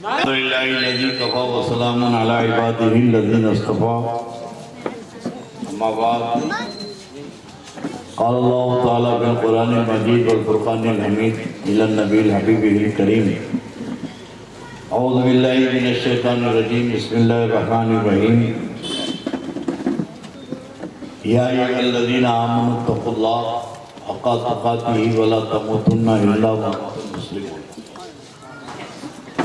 الحمد للہ الذی کفا وسلام علی عبادہ الذین اصطفیٰ اما بعد قال اللہ تعالیٰ بالقرآن المجید والفرقان الحمید الی النبی الحبیب الکریم اعوذ باللہ من الشیطان الرجیم بسم اللہ الرحمن الرحیم یا ایھا الذین آمنوا اتقوا اللہ حق تقاتہ ولا تموتن الا وانتم مسلمون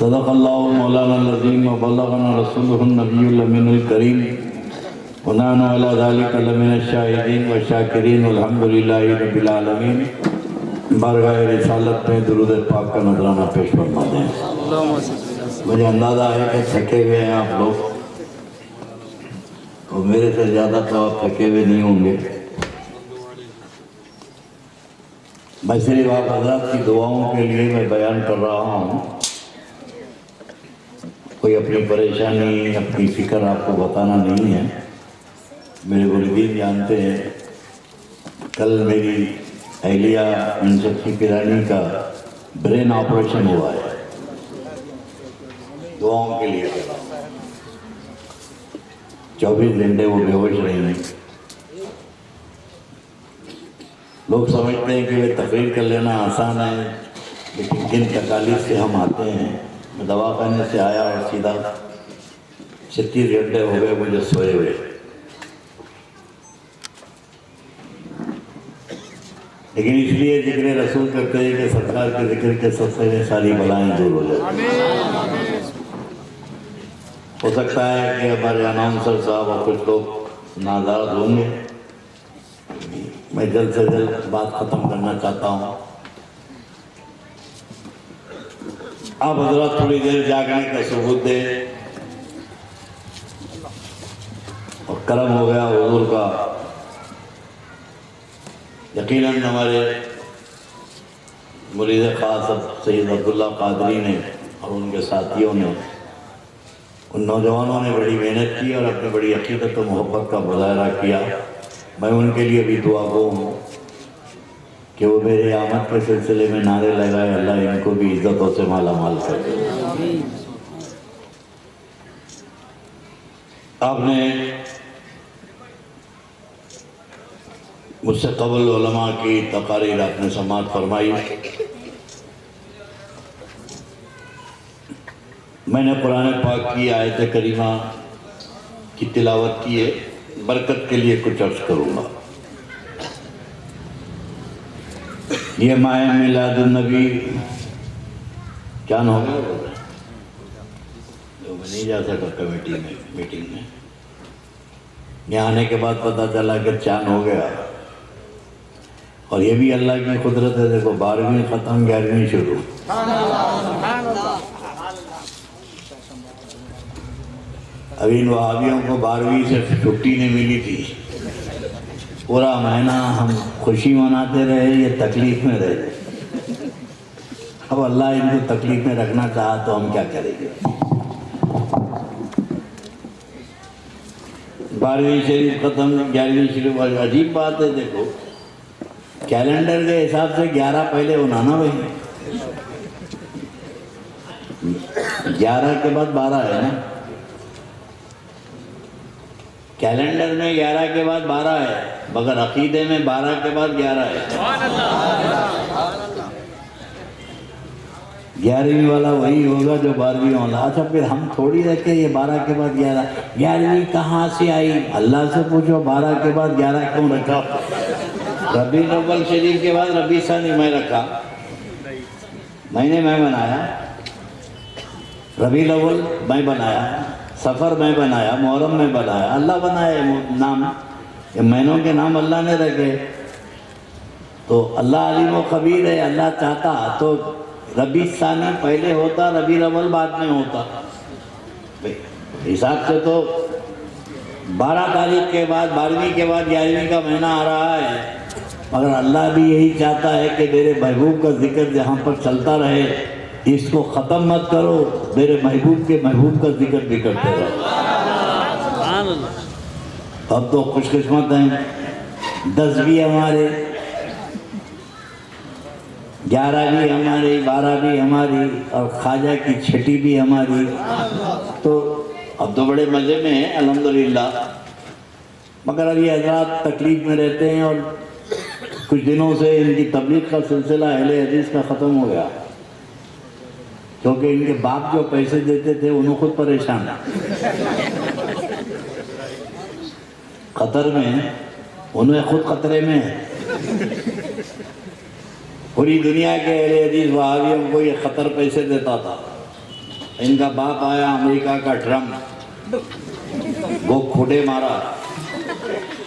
صدق اللہ مولانا العظیم وبلغنا رسولہ النبی الامین الکریم ونحن علی ذلک لمن الشاہدین والشاکرین والحمدللہ رب العالمین۔ بارگاہ رسالت میں درود پاک کا نذرانہ پیش فرما دیں۔ مجھے اندازہ ہے کہ تھکے ہوئے ہیں آپ لوگ، اور میرے سے زیادہ تو آپ تھکے ہوئے نہیں ہوں گے۔ میں صرف آپ حضرات کی دعاؤں کے لیے میں بیان کر رہا ہوں، کوئی اپنی پریشانی اپنی فکر آپ کو بتانا نہیں ہے۔ میرے والدین جانتے ہیں، کل میری اہلیہ منصفی پیرانی کا برین آپریشن ہوا ہے، دعاؤں کے لیے 24 گھنٹے وہ بے ہوش رہی ہیں۔ لوگ سمجھتے ہیں کہ وہ تقریر کر لینا آسان ہے، لیکن کن تکالیف سے ہم آتے ہیں۔ میں دواخانے سے آیا اور سیدھا 36 گھنٹے ہو گئے مجھے سوئے ہوئے، لیکن اس لیے ذکر رسول کرتے ہیں کہ سرکار کے ذکر کے سب سے ساری بلائیں دور ہو جائیں۔ ہو سکتا ہے کہ ہمارے اناؤنسر صاحب اور کچھ لوگ ناراض ہوں گے، میں جلد سے جلد بات ختم کرنا چاہتا ہوں۔ آپ حضرات تھوڑی دیر جاگنے کا ثبوت دیں، اور کرم ہو گیا حضور کا۔ یقیناً ہمارے مرید خاص سید عبداللہ قادری نے اور ان کے ساتھیوں نے، ان نوجوانوں نے بڑی محنت کی اور اپنی بڑی عقیدت و محبت کا مظاہرہ کیا۔ میں ان کے لیے بھی دعا گو ہوں کہ وہ میرے آمد کے سلسلے میں نعرے لگائے، اللہ ان کو بھی عزتوں سے مالا مال کر دے۔ آپ نے مجھ سے قبل علماء کی تقاریر آپ نے سماعت فرمائی۔ میں نے قرآن پاک کی آیت کریمہ کی تلاوت کی ہے، برکت کے لیے کچھ عرض کروں گا۔ یہ ماہ میلاد النبی کیا نہ ہوگا، میں نہیں جا سکا کمیٹی میں میٹنگ میں، یہاں آنے کے بعد پتہ چلا کہ چاند ہو گیا۔ اور یہ بھی اللہ کی قدرت ہے، دیکھو 12ویں ختم 11ویں شروع۔ ابھی ان وہابیوں کو 12ویں سے چھٹی نہیں ملی تھی، پورا مہینہ ہم خوشی مناتے رہے، یہ تکلیف میں رہے۔ اب اللہ ان کو تکلیف میں رکھنا چاہا تو ہم کیا کریں گے۔ 12ویں شریف ختم 11ویں شریف، عجیب بات ہے، دیکھو کیلنڈر کے حساب سے 11 پہلے ہونا نا بھائی، 11 کے بعد 12 ہے نا، کیلنڈر میں 11 کے بعد 12 ہے، مگر عقیدے میں 12 کے بعد 11 ہے۔ 11ویں والا وہی ہوگا جو 12ویں والا۔ اچھا پھر ہم تھوڑی رکھے یہ 12 کے بعد 11، 11ویں کہاں سے آئی؟ اللہ سے پوچھو 12 کے بعد 11 کیوں رکھا؟ ربیع الاول شریف کے بعد ربیع ثانی میں رکھا، مہینے میں بنایا، ربیع الاول میں بنایا، سفر میں بنایا، محرم میں بنایا، اللہ بنایا نام، یہ مہینوں کے نام اللہ نے رکھے۔ تو اللہ علیم و خبیر ہے، اللہ چاہتا تو ربیع ثانی پہلے ہوتا، ربیع الاول بعد میں ہوتا۔ حساب سے تو 12 تاریخ کے بعد 12ویں کے بعد 11ویں کا مہینہ آ رہا ہے، مگر اللہ بھی یہی چاہتا ہے کہ میرے محبوب کا ذکر جہاں پر چلتا رہے، اس کو ختم مت کرو، میرے محبوب کے محبوب کا ذکر بھی کرتے رہو۔ اب تو خوش قسمت ہیں، 10 بھی ہمارے 11 بھی ہماری، 12 بھی ہماری، اور خواجہ کی چھٹی بھی ہماری. تو اب تو بڑے مزے میں ہیں الحمدللہ. مگر اب یہ حضرات تکلیف میں رہتے ہیں، اور کچھ دنوں سے ان کی تبلیغ کا سلسلہ اہل حدیث کا ختم ہو گیا، کیونکہ ان کے باپ جو پیسے دیتے تھے انہوں خود پریشان. قطر میں انہیں خود خطرے میں ہے. پوری دنیا کے اہل حدیث وہابیوں کو یہ خطر پیسے دیتا تھا. ان کا باپ آیا امریکہ کا ڈرم، وہ کھوٹے مارا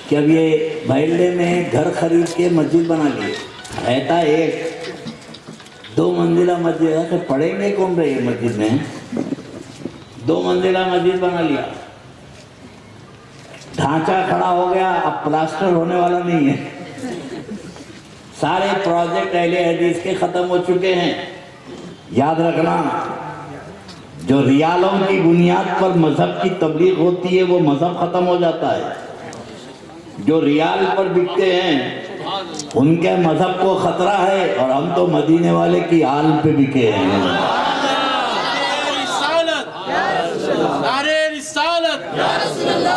کہ اب یہ بھیلے میں گھر خرید کے مسجد بنا لیے. رہتا ایک 2 منزلہ مسجد ہے کہ پڑھیں گے کون رہے مسجد میں. 2 منزلہ مسجد بنا لیا، ڈھانچہ کھڑا ہو گیا، اب پلاسٹر ہونے والا نہیں ہے. سارے پروجیکٹ اہل حدیث کے ختم ہو چکے ہیں. یاد رکھنا، جو ریالوں کی بنیاد پر مذہب کی تبلیغ ہوتی ہے وہ مذہب ختم ہو جاتا ہے. جو ریال پر بکتے ہیں ان کے مذہب کو خطرہ ہے، اور ہم تو مدینے والے کی آل پہ بکے ہیں.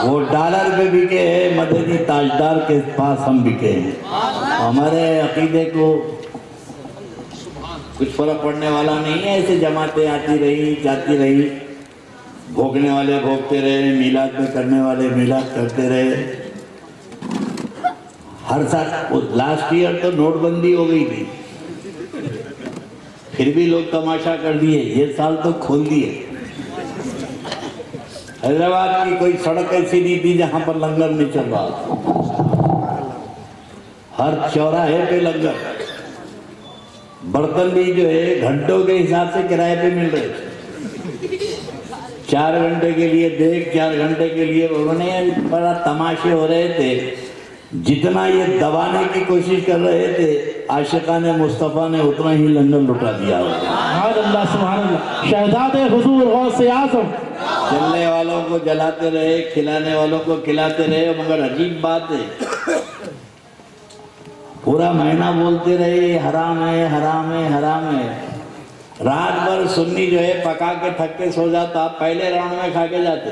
وہ ڈالر پہ بکے ہیں، مدنی تاجدار کے پاس ہم بکے ہیں. ہمارے عقیدے کو کچھ فرق پڑنے والا نہیں ہے. ایسے جماعتیں آتی رہی جاتی رہی، بھوگنے والے بھوگتے رہے، میلاد میں کرنے والے میلاد کرتے رہے. ہر سال لاسٹ ایئر تو نوٹ بندی ہو گئی تھی، پھر بھی لوگ تماشا کر دیے. یہ سال تو کھول دیے. حیدرآباد کی کوئی سڑک ایسی نہیں تھی جہاں پر لنگر نہیں چل رہا. ہر چوراہے پہ لنگر. برتن بھی جو ہے گھنٹوں کے حساب سے کرائے پہ مل رہے تھے. 4 گھنٹے کے لیے دیکھ، 4 گھنٹے کے لیے انہوں نے بڑا تماشے ہو رہے تھے. جتنا یہ دبانے کی کوشش کر رہے تھے، عاشقان مصطفیٰ نے اتنا ہی لنگر لٹا دیا. سبحان اللہ سبحان اللہ. شہزاد حضور غوث اعظم جلنے والوں کو جلاتے رہے، کھلانے والوں کو کھلاتے رہے. مگر عجیب بات ہے، پورا مہینہ بولتے رہے یہ حرام ہے حرام ہے حرام ہے. رات بھر سنی جو ہے پکا کے تھک کے سو جاتا، پہلے راؤنڈ میں کھا کے جاتے.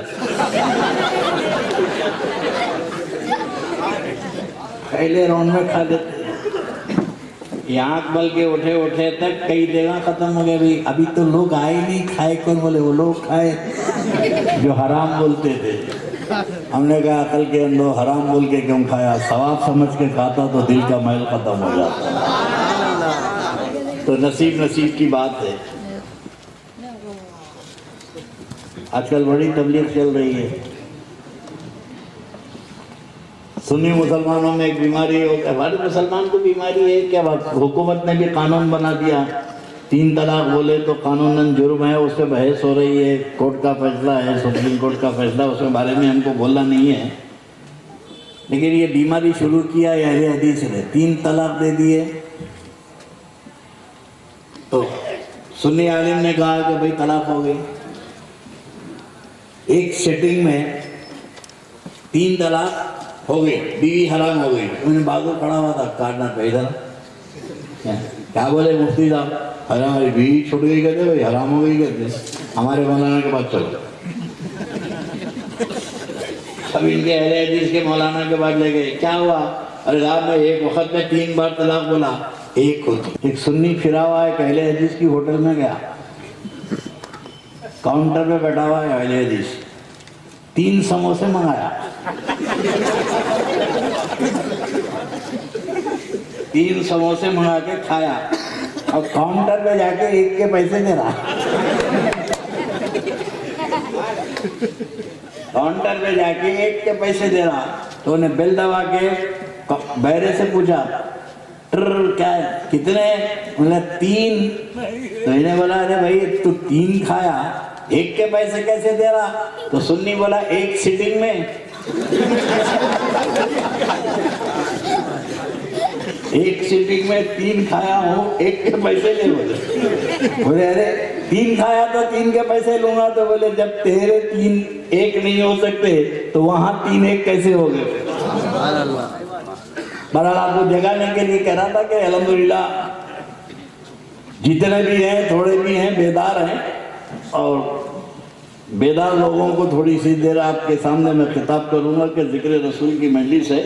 پہلے راؤنڈ میں کھا دیتے. یہ آنکھ بل کے اٹھے تک کئی جگہ ختم ہو گئے. بھی ابھی تو لوگ آئے نہیں، کھائے کون؟ بولے وہ لوگ کھائے جو حرام بولتے تھے. ہم نے کہا عقل کے اندر حرام بول کے کیوں کھایا؟ ثواب سمجھ کے کھاتا تو دل کا میل ختم ہو جاتا. تو نصیب کی بات ہے. آج کل بڑی تبلیغ چل رہی ہے. سنی مسلمانوں میں ایک بیماری ہو، ہمارے مسلمان کو بیماری ہے کیا؟ حکومت نے بھی قانون بنا دیا، 3 طلاق بولے تو قانوناً جرم ہے. اس پہ بحث ہو رہی ہے، کورٹ کا فیصلہ ہے، سپریم کورٹ کا فیصلہ. اس کے بارے میں ہم کو بولنا نہیں ہے، لیکن یہ بیماری شروع کیا ہے اہل حدیث نے. 3 طلاق دے دیے تو سنی عالم نے کہا کہ بھائی طلاق ہو گئی. ایک سیٹنگ میں 3 طلاق ہو گئی، بیوی حرام ہو گئی. انہیں بازو کھڑا ہوا تھا، کاٹنا پہ ادھر. کیا بولے مفتی صاحب؟ ہماری بیوی چھوٹ گئی کہتے بھائی حرام ہو گئی کہتے. ہمارے مولانا کے پاس چلو. اب ان کے اہل حدیث کے مولانا کے پاس لے گئے. کیا ہوا؟ ارے صاحب میں ایک وقت میں 3 بار طلاق بولا. ایک ہوتی. ایک سنی پھرا ہوا ہے کہ اہل حدیث کی ہوٹل میں گیا، کاؤنٹر پہ بیٹھا ہوا ہے اہل حدیث. 3 سموسے منگایا. 3 سموسے منگا کے کھایا، اور کاؤنٹر پہ جا کے ایک کے پیسے دے رہا. کاؤنٹر پہ جا کے ایک کے پیسے دے رہا. تو انہیں بیل دبا کے بہرے سے پوچھا کیا ہے کتنے؟ انہیں 3. تو انہیں بولا ارے بھائی تو 3 کھایا، ایک کے پیسے کیسے دے رہا؟ تو سنی بولا ایک سیٹنگ میں ایک سیٹنگ میں 3 کھایا ہوں، ایک کے پیسے لے. بولے ارے 3 کھایا تو 3 کے پیسے لوں گا. تو بولے جب تیرے 3 ایک نہیں ہو سکتے تو وہاں 3 ایک کیسے ہو گئے؟ بہرحال آپ کو جگانے کے لیے کہہ رہا تھا کہ الحمدللہ جتنے بھی ہیں تھوڑے بھی ہیں بیدار ہیں، اور بیدار لوگوں کو تھوڑی سی دیر آپ کے سامنے میں خطاب کروں گا کہ ذکر رسول کی مجلس ہے۔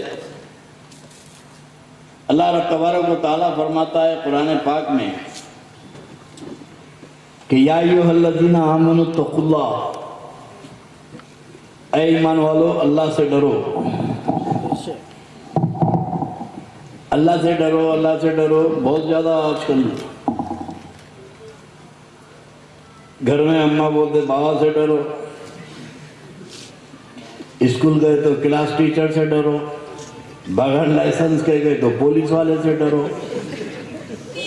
اللہ رب تبارک و تعالیٰ فرماتا ہے قرآن پاک میں کہ یا ایھا الذین آمنوا اتقوا اللہ، اے ایمان والو اللہ سے ڈرو، اللہ سے ڈرو، اللہ سے ڈرو۔ بہت زیادہ آج کل گھر میں اماں بولتے بابا سے ڈرو، اسکول گئے تو کلاس ٹیچر سے ڈرو، بغیر لائسنس کے گئے تو پولیس والے سے ڈرو،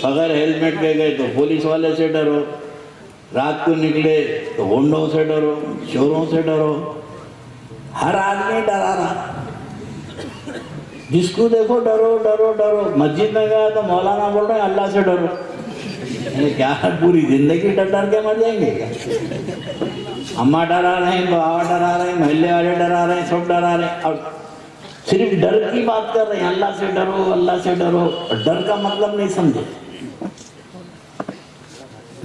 بغیر ہیلمٹ کے گئے تو پولیس والے سے ڈرو، رات کو نکلے تو گنڈوں سے ڈرو، چوروں سے ڈرو۔ ہر آدمی ڈرا رہا، جس کو دیکھو ڈرو ڈرو ڈرو۔ مسجد میں گیا تو مولانا بول رہے ہیں اللہ سے ڈرو۔ کیا پوری زندگی ڈر ڈر کے مر جائیں گے کیا؟ اماں ڈرا رہے ہیں، بابا ڈرا رہے ہیں، محلے والے ڈرا رہے ہیں، سب ڈرا رہے ہیں، اور صرف ڈر کی بات کر رہے ہیں، اللہ سے ڈرو، اللہ سے ڈرو۔ اور ڈر کا مطلب نہیں سمجھے،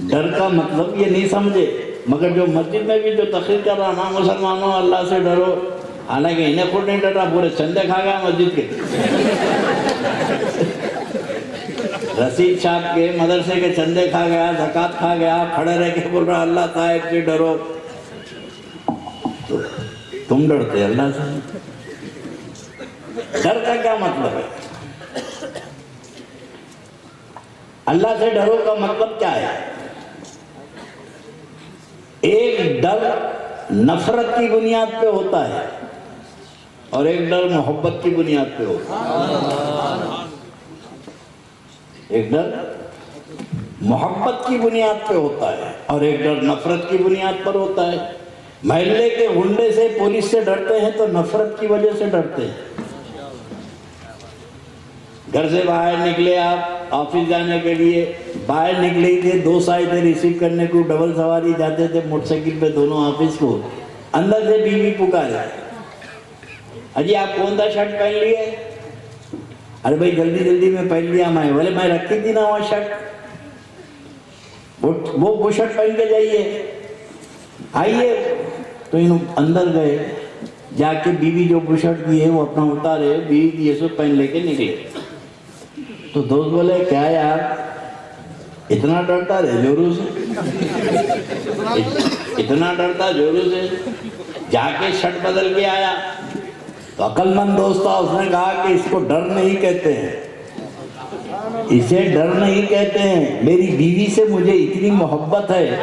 ڈر کا مطلب یہ نہیں سمجھے۔ مگر جو مسجد میں بھی جو تقریر کر رہا نا مسلمانوں اللہ سے ڈرو، حالانکہ انہیں خود نہیں ڈر رہا، پورے چندے کھا گیا مسجد کے، رسید چھاپ کے مدرسے کے چندے کھا گیا، زکوٰۃ کھا گیا، کھڑے رہ کے بول رہا اللہ صاحب سے ڈرو۔ تم ڈرتے اللہ سے؟ ڈر کا کیا مطلب ہے؟ اللہ سے ڈرو کا مطلب کیا ہے؟ ایک ڈر نفرت کی بنیاد پہ ہوتا ہے اور ایک ڈر محبت کی بنیاد پہ ہوتا ہے۔ ایک ڈر محبت کی بنیاد پہ ہوتا ہے اور ایک ڈر نفرت کی بنیاد پر ہوتا ہے۔ محلے کے غنڈے سے پولیس سے ڈرتے ہیں تو نفرت کی وجہ سے ڈرتے ہیں۔ گھر سے باہر نکلے آپ آفس جانے کے لیے، باہر نکلے تھے، 2 آئے تھے ریسیو کرنے کو، ڈبل سواری جاتے تھے موٹر سائیکل پہ دونوں آفس کو، اندر سے بیوی پکارے، اجی آپ کون سا شرٹ پہن لیے؟ ارے بھائی جلدی جلدی میں پہن لیا میں، بولے میں رکھی تھی نا وہ شرٹ، وہ شرٹ پہن کے جائیے، آئیے۔ تو انہوں اندر گئے، جا کے بیوی جو بشرٹ کی ہے وہ اپنا اتارے، بیوی کی یہ سب پہن لے کے نکلے۔ تو دوست بولے کیا یار اتنا ڈرتا رہے جورو سے، اتنا ڈرتا جورو سے؟ جا کے شرٹ بدل کے آیا تو عقل مند دوست تھا، اس نے کہا کہ اس کو ڈر نہیں کہتے ہیں، اسے ڈر نہیں کہتے ہیں، میری بیوی سے مجھے اتنی محبت ہے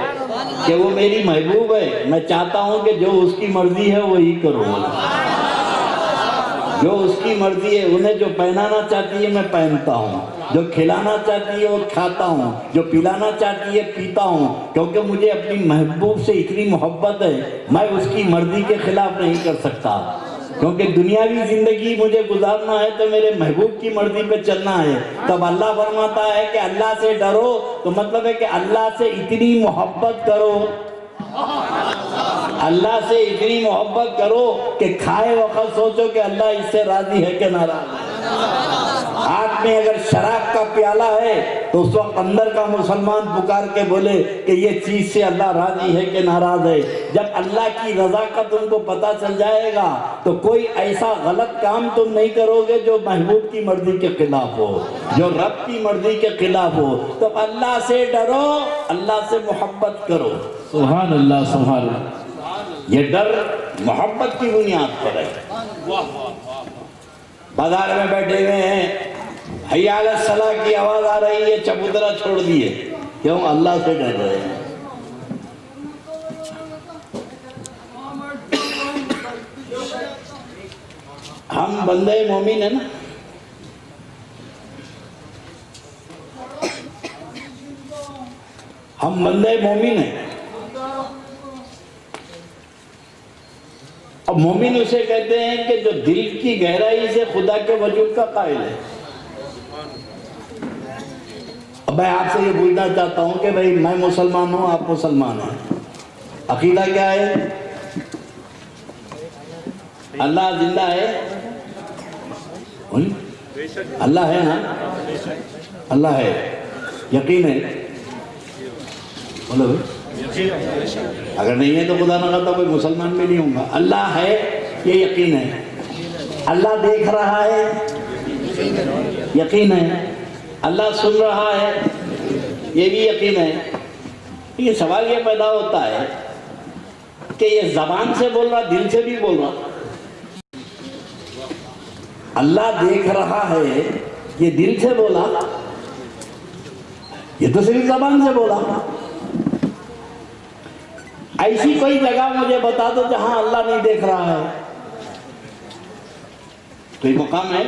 کہ وہ میری محبوب ہے، میں چاہتا ہوں کہ جو اس کی مرضی ہے وہی کروں، جو اس کی مرضی ہے، انہیں جو پہنانا چاہتی ہے میں پہنتا ہوں، جو کھلانا چاہتی ہے وہ کھاتا ہوں، جو پلانا چاہتی ہے پیتا ہوں، کیونکہ مجھے اپنی محبوب سے اتنی محبت ہے، میں اس کی مرضی کے خلاف نہیں کر سکتا، کیونکہ دنیاوی زندگی مجھے گزارنا ہے تو میرے محبوب کی مرضی پہ چلنا ہے۔ تب اللہ فرماتا ہے کہ اللہ سے ڈرو، تو مطلب ہے کہ اللہ سے اتنی محبت کرو، اللہ سے اتنی محبت کرو کہ کھائے وقت سوچو کہ اللہ اس سے راضی ہے کہ ناراض ہے۔ ہاتھ میں اگر شراب کا پیالہ ہے تو اس وقت اندر کا مسلمان پکار کے بولے کہ یہ چیز سے اللہ راضی ہے کہ ناراض ہے۔ جب اللہ کی رضا کا تم کو پتہ چل جائے گا تو کوئی ایسا غلط کام تم نہیں کرو گے جو محبوب کی مرضی کے خلاف ہو، جو رب کی مرضی کے خلاف ہو۔ تو اللہ سے ڈرو، اللہ سے محبت کرو۔ سبحان اللہ، سبحان اللہ۔ یہ ڈر محبت کی بنیاد پر ہے۔ بازار میں بیٹھے ہوئے ہیں، حی علی الصلاۃ کی آواز آ رہی ہے، چبوترا چھوڑ دیے، کیوں؟ اللہ سے ڈر رہے ہیں۔ ہم بندے مومن ہیں نا، ہم بندے مومن ہیں۔ اب مومن اسے کہتے ہیں کہ جو دل کی گہرائی سے خدا کے وجود کا قائل ہے۔ اب میں آپ سے یہ پوچھنا چاہتا ہوں کہ بھئی میں مسلمان ہوں، آپ مسلمان ہیں، عقیدہ کیا ہے؟ اللہ زندہ ہے؟ اللہ ہے نا؟ اللہ ہے، یقین ہے۔ بولو بھائی، اگر نہیں ہے تو خدا نہ کرتا کوئی مسلمان بھی نہیں ہوں گا. اللہ ہے یہ یقین ہے, اللہ دیکھ رہا ہے یقین ہے, اللہ سن رہا ہے یہ بھی یقین ہے. یہ سوال یہ پیدا ہوتا ہے کہ یہ زبان سے بول رہا, دل سے بھی بول رہا. اللہ دیکھ رہا ہے یہ دل سے بولا, یہ تو صرف زبان سے بولا. ایسی کوئی جگہ مجھے بتا دو جہاں اللہ نہیں دیکھ رہا ہے. کوئی مقام ہے؟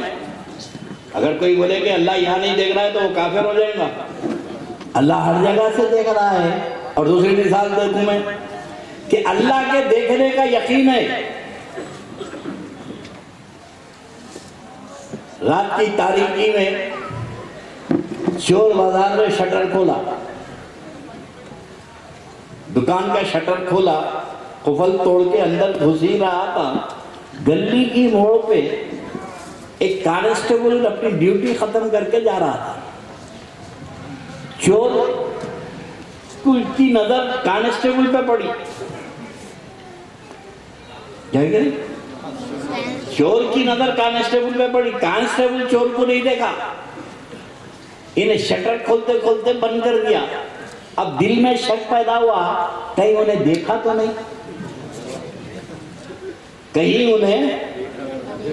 اگر کوئی بولے کہ اللہ یہاں نہیں دیکھ رہا ہے تو وہ کافر ہو جائے گا. اللہ ہر جگہ سے دیکھ رہا ہے. اور دوسری مثال دیکھوں میں کہ اللہ کے دیکھنے کا یقین ہے. رات کی تاریکی میں چور بازار میں شٹر کھولا, دکان کا شٹر کھولا, قفل توڑ کے اندر گھس ہی رہا تھا. گلی کی موڑ پہ ایک کانسٹیبل اپنی ڈیوٹی ختم کر کے جا رہا تھا. چور کی نظر کانسٹیبل پہ پڑی. چور کی نظر کانسٹیبل پہ پڑی. کانسٹیبل چور کو نہیں دیکھا, انہیں شٹر کھولتے کھولتے بند کر دیا. اب دل میں شک پیدا ہوا کہیں انہیں دیکھا تو نہیں, کہیں انہیں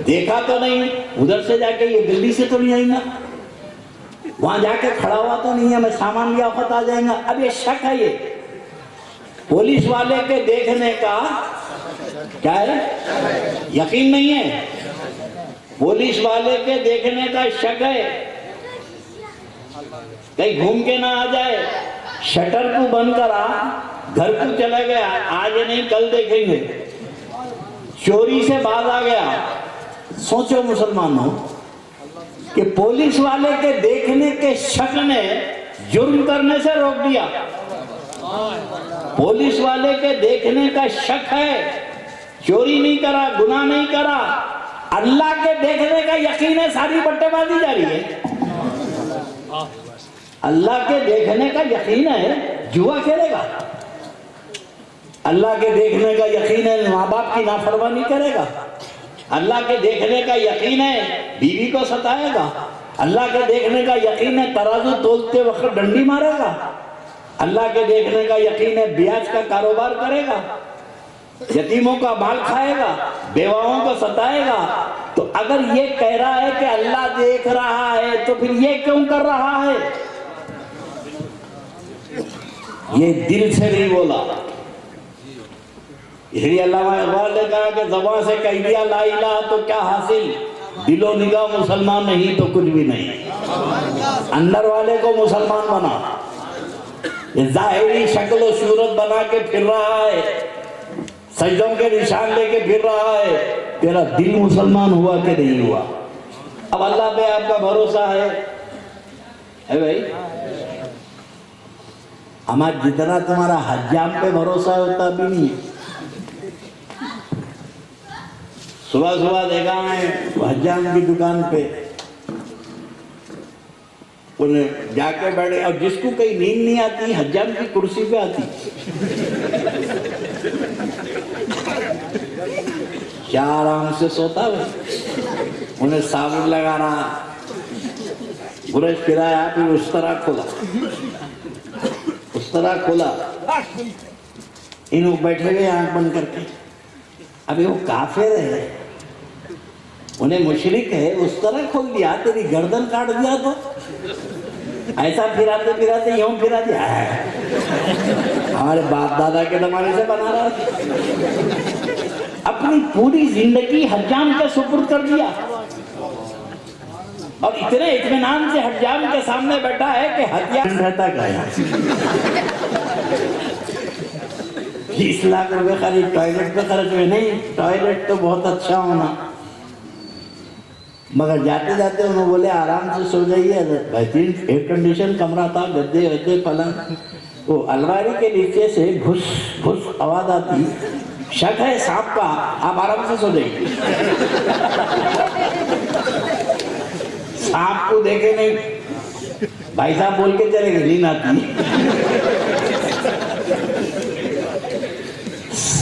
دیکھا تو نہیں, ادھر سے جا کے یہ گلی سے تو نہیں آئی نا, وہاں جا کے کھڑا ہوا تو نہیں ہے, میں سامان لیا وقت آ جائیں گا. اب یہ شک ہے. یہ پولیس والے کے دیکھنے کا کیا ہے؟ یقین نہیں ہے. پولیس والے کے دیکھنے کا شک ہے, کہیں گھوم کے نہ آ جائے. شٹر کو بند کرا, گھر کو چلا گیا, آج نہیں کل دیکھیں گے. چوری سے باز آ گیا. سوچو مسلمانوں کہ پولیس والے کے دیکھنے کے شک نے جرم کرنے سے روک دیا. پولیس والے کے دیکھنے کا شک ہے, چوری نہیں کرا, گناہ نہیں کرا. اللہ کے دیکھنے کا یقین ہے, ساری بٹے بازی جاری ہے. اللہ کے دیکھنے کا یقین ہے, جوا کھیلے گا. اللہ کے دیکھنے کا یقین ہے, ماں باپ کی نافرمانی کرے گا. اللہ کے دیکھنے کا یقین ہے, بیوی کو ستائے گا. اللہ کے دیکھنے کا یقین ہے, ترازو تولتے وقت ڈنڈی مارے گا. اللہ کے دیکھنے کا یقین ہے, بیاج کا کاروبار کرے گا, یتیموں کا مال کھائے گا, بیواؤں کو ستائے گا. تو اگر یہ کہہ رہا ہے کہ اللہ دیکھ رہا ہے تو پھر یہ کیوں کر رہا ہے؟ یہ دل سے نہیں بولا. اس لیے علامہ اقبال نے کہا کہ زبان سے کہہ دیا لا الہ تو کیا حاصل, دل و نگاہ مسلمان نہیں تو کچھ بھی نہیں. اندر والے کو مسلمان بنا, یہ ظاہری شکل و صورت بنا کے پھر رہا ہے, سجدوں کے نشان لے کے پھر رہا ہے, تیرا دل مسلمان ہوا کہ نہیں ہوا؟ اب اللہ پہ آپ کا بھروسہ ہے بھائی؟ ہمارا جتنا تمہارا حجام پہ بھروسہ ہوتا بھی نہیں ہے. صبح صبح دیکھا میں حجام کی دکان پہ انہیں جا کے بیٹھے, اور جس کو کہیں نیند نہیں آتی حجام کی کرسی پہ آتی. کیا آرام سے سوتا ہے, انہیں صابن لگا رہا, برش پھرایا, پھر اس طرح کھولا, انہوں بیٹھے ہوئے آنکھ بند کر کے. ابھی وہ کافر ہے, انہیں مشرک ہے, اس طرح کھول دیا, تیری گردن کاٹ دیا تو ایسا پھراتے پھراتے یوں پھرا دیا. ہمارے باپ دادا کے زمانے سے بنا رہا تھا. اپنی پوری زندگی حجام کے سپرد کر دیا, اور اتنے اطمینان سے حجام کے سامنے بیٹھا ہے کہ ہتھیار رہتا گیا. 20 لاکھ روپے خالی ٹوائلٹ پہ خرچ ہوئے. نہیں, ٹوائلٹ تو بہت اچھا ہونا, مگر جاتے جاتے انہوں بولے آرام سے سو جائیے. بہترین ایئر کنڈیشن کمرہ تھا, گدے گدے پلنگ, وہ الماری کے نیچے سے گھس گھس آواز آتی. شک ہے سانپ کا, آپ آرام سے سو جائیے. سانپ کو دیکھے نہیں, بھائی صاحب بول کے چلے گئے نیند آتی.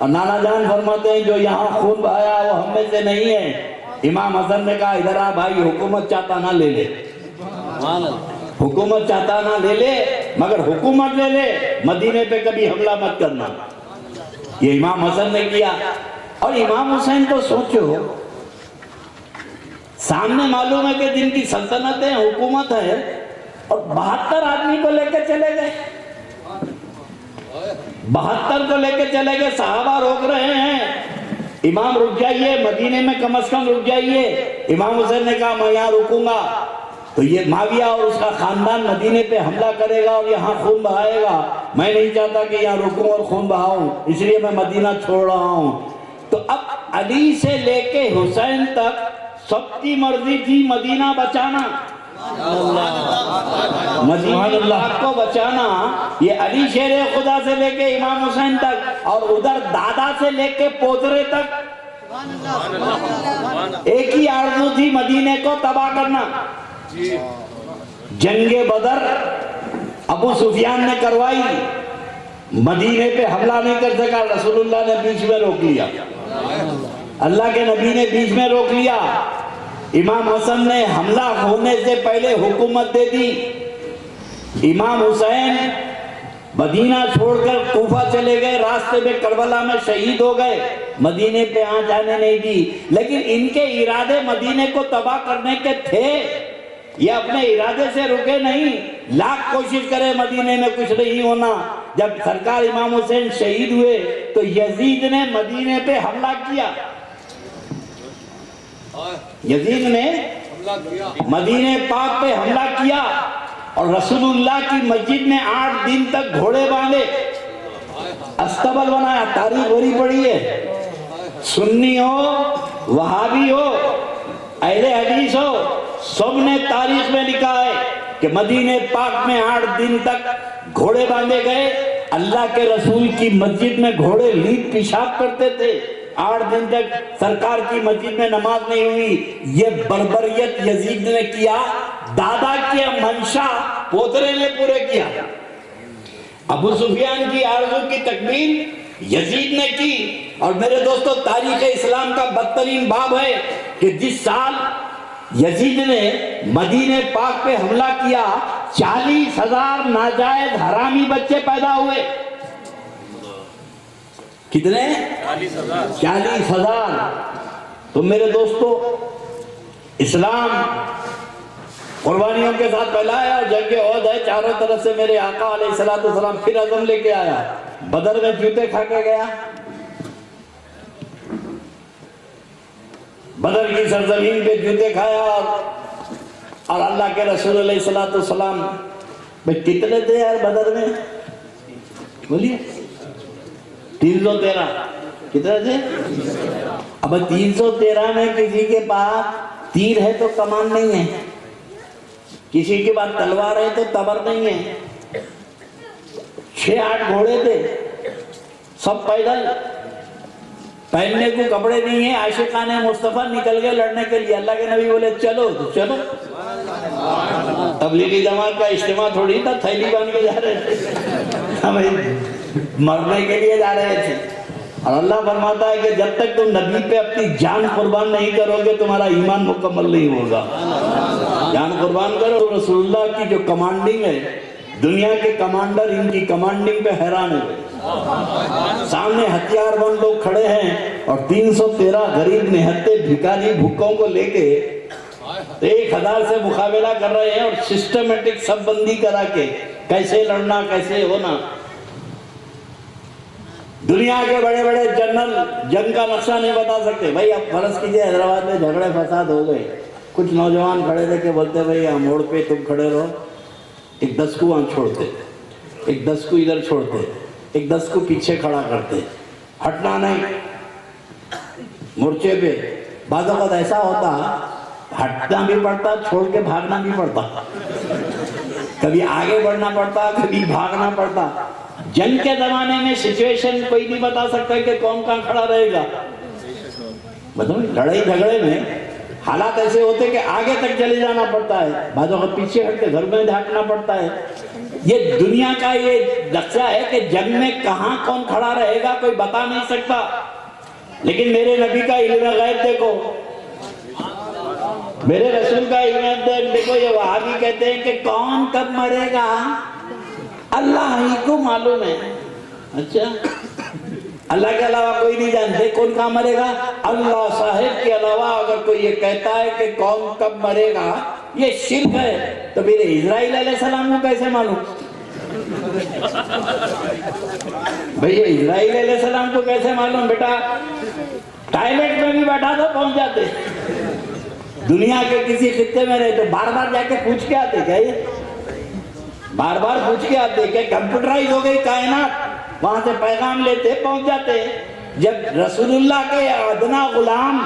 اور نانا جان فرماتے ہیں جو یہاں خون بہایا وہ ہم میں سے نہیں ہے۔ امام حسن نے کہا ادھر آ بھائی، حکومت چاہتا نہ لے لے، حکومت چاہتا نہ لے لے، مگر حکومت لے لے، مدینے پہ کبھی حملہ مت کرنا۔ یہ امام حسن نے کیا۔ اور امام حسین تو سوچو، سامنے معلوم ہے کہ جن کی سلطنت ہے، حکومت ہے، اور 72 آدمی کو لے کے چلے گئے، 72 کو لے کے چلے گئے۔ صحابہ روک رہے ہیں، امام رک جائیے، مدینے میں کم از کم رک جائیے۔ امام حسین نے کہا میں یہاں رکوں گا تو یہ معاویہ اور اس کا خاندان مدینے پہ حملہ کرے گا اور یہاں خون بہائے گا، میں نہیں چاہتا کہ یہاں رکوں اور خون بہاؤں، اس لیے میں مدینہ چھوڑ رہا ہوں۔ تو اب علی سے لے کے حسین تک سب کی مرضی تھی مدینہ بچانا، مدینہ پاک کو بچانا۔ یہ علی شیر خدا سے لے کے امام حسین تک، اور ادھر دادا سے لے کے پوترے تک ایک ہی آرزو تھی، مدینے کو تباہ کرنا۔ جنگ بدر ابو سفیان نے کروائی، مدینے پہ حملہ نہیں کر سکا، رسول اللہ نے بیچ میں روک لیا، اللہ کے نبی نے بیچ میں روک لیا۔ امام حسن نے حملہ ہونے سے پہلے حکومت دے دی۔ امام حسین مدینہ چھوڑ کر کوفہ چلے گئے، راستے میں کربلا میں شہید ہو گئے، مدینے پہ جانے نہیں دی۔ لیکن ان کے ارادے مدینے کو تباہ کرنے کے تھے، یہ اپنے ارادے سے رکے نہیں۔ لاکھ کوشش کرے مدینے میں کچھ نہیں ہونا۔ جب سرکار امام حسین شہید ہوئے تو یزید نے مدینے پہ حملہ کیا، یزید نے مدینے پاک پہ حملہ کیا، اور رسول اللہ کی مسجد میں 8 دن تک گھوڑے باندھے، استبل بنایا۔ تاریخ بھری پڑی ہے، سنی ہو، وہابی ہو، اہل حدیث ہو، سب نے تاریخ میں لکھا ہے کہ مدینے پاک میں 8 دن تک گھوڑے باندھے گئے۔ اللہ کے رسول کی مسجد میں گھوڑے لیٹ پیشاب کرتے تھے، 8 دن تک سرکار کی مسجد میں نماز نہیں ہوئی۔ یہ بربریت یزید نے کیا، دادا کی منشا پوترے نے پورے کیا۔ ابو سفیان کی آرزو کی تکمیل یزید نے کی۔ اور میرے دوستو، تاریخ اسلام کا بدترین باب ہے کہ جس سال یزید نے مدینے پاک پہ حملہ کیا، 40,000 ناجائز حرامی بچے پیدا ہوئے۔ کتنے؟ 40,000۔ تو میرے دوستو، اسلام قربانیوں کے ساتھ پھیلا ہے، اور جنگ احد ہے، چاروں طرف سے میرے آقا علیہ السلام پھر عزم لے کے آیا۔ بدر میں جوتے کھا کے گیا، بدر کی سرزمین پہ جوتے کھایا، اور اللہ کے رسول علیہ السلام بھئی کتنے تھے یار بدر میں؟ بولیے 313۔ کتنے تھے؟ اب 313 میں کسی کے پاس تیر ہے تو کمان نہیں ہے، کسی کے پاس تلوار ہے تو تبر نہیں ہے، 6-8 گھوڑے تھے، سب پیدل، پہننے کو کپڑے نہیں ہیں۔ عاشقان مصطفیٰ نکل گئے لڑنے کے لیے، اللہ کے نبی بولے چلو تو چلو۔ تبلیغی جماعت کا اجتماع تھوڑی تھا، تھیلی باندھ کے جا رہے تھے، مرنے کے لیے جا رہے تھے۔ اور اللہ فرماتا ہے کہ جب تک تم نبی پہ اپنی جان قربان نہیں کرو گے تمہارا ایمان مکمل نہیں ہوگا۔ جان قربان کرو۔ رسول اللہ کی جو کمانڈنگ ہے، دنیا کے کمانڈر ان کی کمانڈنگ پہ حیران ہوئے۔ سامنے ہتھیار بند لوگ کھڑے ہیں، اور 313 غریب نہتے بھکاری بھوکوں کو لے کے 1000 سے مقابلہ کر رہے ہیں، اور سسٹمیٹک سب بندی کرا کے کیسے لڑنا، کیسے ہونا۔ دنیا کے بڑے بڑے جنرل جنگ کا نقشہ نہیں بتا سکتے۔ بھائی اب فرض کیجئے حیدرآباد میں جھگڑے فساد ہو گئے، کچھ نوجوان کھڑے تھے کہ بولتے بھائی یہاں موڑ پہ تم کھڑے رہو، ایک 10 کو وہاں چھوڑتے، ایک 10 کو ادھر چھوڑتے، ایک 10 کو پیچھے کھڑا کرتے، ہٹنا نہیں مورچے پہ۔ بعض اوقات ایسا ہوتا ہٹنا بھی پڑتا، چھوڑ کے بھاگنا بھی پڑتا، کبھی آگے بڑھنا پڑتا، کبھی بھاگنا پڑتا۔ جنگ کے زمانے میں سچویشن کوئی نہیں بتا سکتا کہ کون کہاں کھڑا رہے گا۔ مطلب لڑائی جھگڑے میں حالات ایسے ہوتے کہ آگے تک چلے جانا پڑتا ہے، بعض وقت پیچھے ہٹ کے گھر میں جھانکنا پڑتا ہے۔ یہ دنیا کا یہ نقشہ ہے کہ جنگ میں کہاں کون کھڑا رہے گا کوئی بتا نہیں سکتا، لیکن میرے نبی کا علم غیب دیکھو، میرے رسول کا علم غیب دیکھو۔ یہ وہابی کہتے ہیں کہ کون کب مرے گا اللہ ہی کو معلوم ہے۔ اچھا، اللہ کے علاوہ کوئی نہیں جانتے کون کہاں مرے گا؟ اللہ صاحب کے علاوہ اگر کوئی یہ کہتا ہے کہ کون کب مرے گا یہ شرک ہے، تو میرے اسرائیل علیہ السلام کو کیسے معلوم؟ بھئی یہ اسرائیل علیہ السلام کو کیسے معلوم؟ بیٹا ٹائلٹ میں بھی بیٹھا تو پہنچ جاتے، دنیا کے کسی خطے میں رہے تو بار بار جا کے پوچھ کے آتے، کیا یہ بار بار پوچھ کے آتے کہ کمپیوٹرائز ہو گئی کائنات، وہاں سے پیغام لیتے پہنچ جاتے۔ جب رسول اللہ کے ادنا غلام،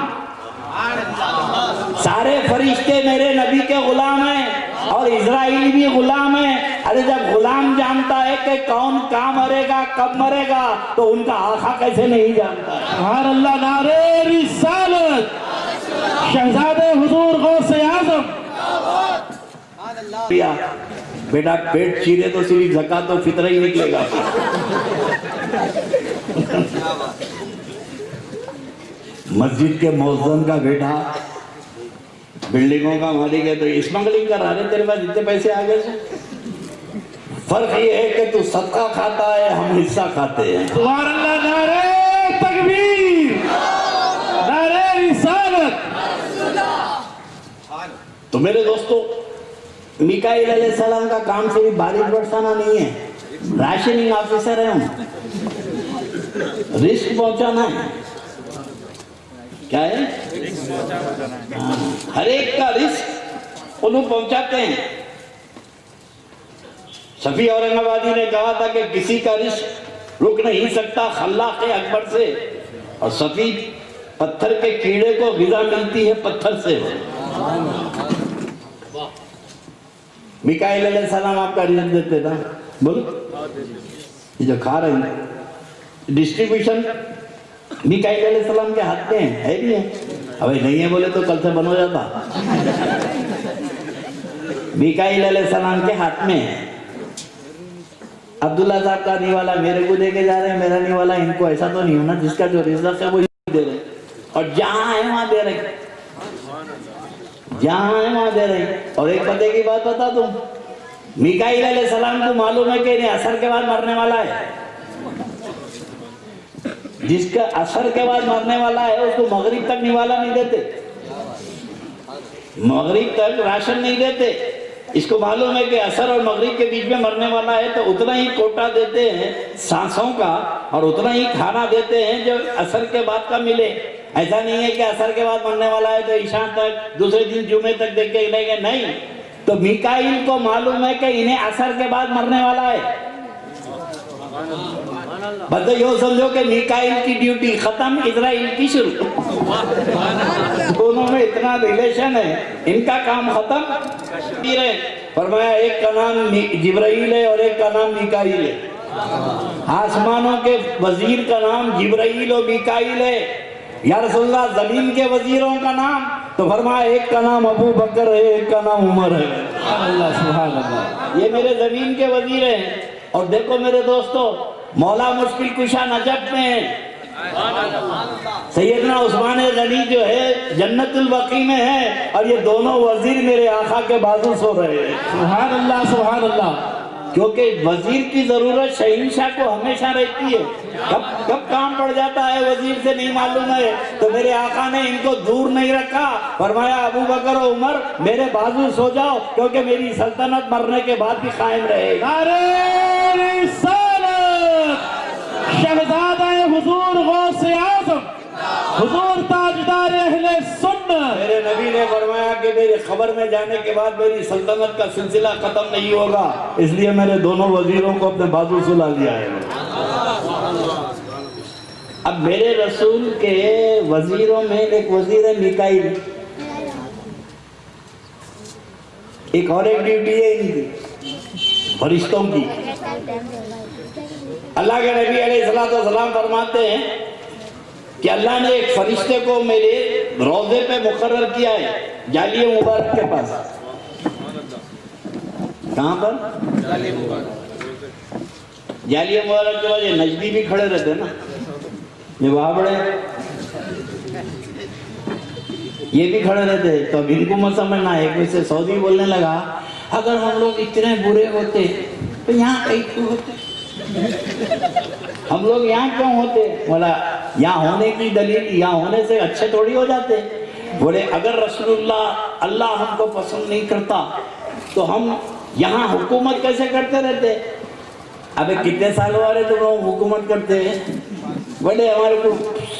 سارے فرشتے میرے نبی کے غلام ہیں اور اسرائیل بھی غلام ہیں، ارے جب غلام جانتا ہے کہ کون کہاں مرے گا کب مرے گا تو ان کا آقا کیسے نہیں جانتا؟ سبحان اللہ، نعرہ رسالت، شہزادے حضور غوث اعظم۔ بیٹا پیٹ چیرے تو صرف زکاۃ و فطرہ ہی نکلے گا۔ مسجد کے مؤذن کا بیٹا بلڈنگوں کا مالک ہے تو اسمگلنگ کر رہے تیرے پاس اتنے پیسے آگے سے۔ فرق یہ ہے کہ تو صدقہ کھاتا ہے ہم حصہ کھاتے ہیں۔ سبحان اللہ، نعرہ تکبیر، نعرہ رسالت۔ تو میرے دوستو، میکائیل علیہ السلام کا کام صرف بارش برسانا نہیں ہے، راشننگ آفیسر ہے ہم، رزق پہنچانا ہے۔ کیا ہے؟ ہر ایک کا رزق انہوں پہنچاتے ہیں۔ صفی اورنگ آبادی نے کہا تھا کہ کسی کا رزق رک نہیں سکتا خلاق اکبر سے، اور صفی پتھر کے کیڑے کو غذا ملتی ہے پتھر سے۔ میکائیل علیہ السلام آپ کا رزق دیتے تھا، بول یہ جو کھا رہے ہیں ڈسٹریبیوشن میکائیل علیہ السلام کے ہاتھ میں ہے نہیں ہے؟ ابھی نہیں ہے بولے تو کل سے بن ہو جاتا۔ میکائیل علیہ السلام کے ہاتھ میں ہے۔ عبداللہ صاحب کا نیوالا میرے کو دے کے جا رہے ہیں، میرا نیوالا ان کو، ایسا تو نہیں ہونا جس کا جو رزق ہے وہ دے رہے، اور جہاں ہے وہاں دے رہے، جہاں ہے وہاں دے رہے۔ اور ایک پتے کی بات بتا دوں، میکائیل علیہ السلام کو معلوم ہے کہ انہیں عصر کے بعد مرنے والا ہے، جس کا عصر کے بعد مرنے والا ہے اس کو مغرب تک نیوالا نہیں دیتے، مغرب تک راشن نہیں دیتے۔ اس کو معلوم ہے کہ عصر اور مغرب کے بیچ میں مرنے والا ہے، تو اتنا ہی کوٹا دیتے ہیں سانسوں کا اور اتنا ہی کھانا دیتے ہیں جو عصر کے بعد کا ملے۔ ایسا نہیں ہے کہ عصر کے بعد مرنے والا ہے تو عشاء تک، دوسرے دن جمعے تک دیکھ کے لے گئے، نہیں۔ تو میکائیل کو معلوم ہے کہ انہیں عصر کے بعد مرنے والا ہے، بس یہ سمجھو کہ میکائیل کی ڈیوٹی ختم، اسرائیل کی شروع، دونوں میں اتنا ریلیشن ہے، ان کا کام ختم۔ فرمایا ایک کا نام جبرائیل ہے اور ایک کا نام میکائیل ہے، آسمانوں کے وزیر کا نام جبرائیل و میکائیل ہے۔ یا رسول اللہ زمین کے وزیروں کا نام؟ تو فرمایا ایک کا نام ابو بکر ہے ایک کا نام عمر ہے۔ اللہ سبحان اللہ، یہ میرے زمین کے وزیر ہیں۔ اور دیکھو میرے دوستو، مولا مشکل کشا نجف میں ہے، سیدنا عثمان غنی جو ہے جنت البقیع میں ہے، اور یہ دونوں وزیر میرے آقا کے بازو سو رہے ہیں۔ سبحان اللہ، سبحان اللہ۔ کیونکہ وزیر کی ضرورت شہنشاہ کو ہمیشہ رہتی ہے، کب کام پڑ جاتا ہے وزیر سے نہیں معلوم ہے، تو میرے آقا نے ان کو دور نہیں رکھا، فرمایا ابو بکر و عمر میرے بازو سو جاؤ کیونکہ میری سلطنت مرنے کے بعد بھی قائم رہے۔ نعرہ رسالت، شہزادہ حضور غوث اعظم، حضور تاجدار اہل سنت۔ میرے نبی نے فرمایا کہ میری خبر میں جانے کے بعد میری سلطنت کا سلسلہ ختم نہیں ہوگا، اس لیے میرے دونوں وزیروں کو اپنے بازو سلا لیا ہے۔ اب میرے رسول کے وزیروں میں ایک وزیر ہے میکائیل، ایک اور ایک ڈیوٹی ہے ان کی فرشتوں کی۔ اللہ کے نبی علیہ السلام فرماتے ہیں کہ اللہ نے ایک فرشتے کو میرے روضے پہ مقرر کیا ہے، جالیہ مبارک کے پاس۔ کہاں پر؟ جالیہ مبارک کے بعد یہ نجدی بھی کھڑے رہتے نا، یہ وہاں بڑے یہ بھی کھڑے رہتے. تو اب ان کو مت سمجھنا. ایک وجہ سے سعودی بولنے لگا اگر ہم لوگ اتنے برے ہوتے تو یہاں کئی کیوں ہوتے؟ ہم لوگ یہاں کیوں ہوتے؟ بولا یہاں ہونے کی دلیل یہاں ہونے سے اچھے تھوڑی ہو جاتے. بولے اگر رسول اللہ ہم کو پسند نہیں کرتا تو ہم یہاں حکومت کیسے کرتے رہتے؟ ابے کتنے سال والے تم لوگ حکومت کرتے ہیں؟ بولے ہمارے کو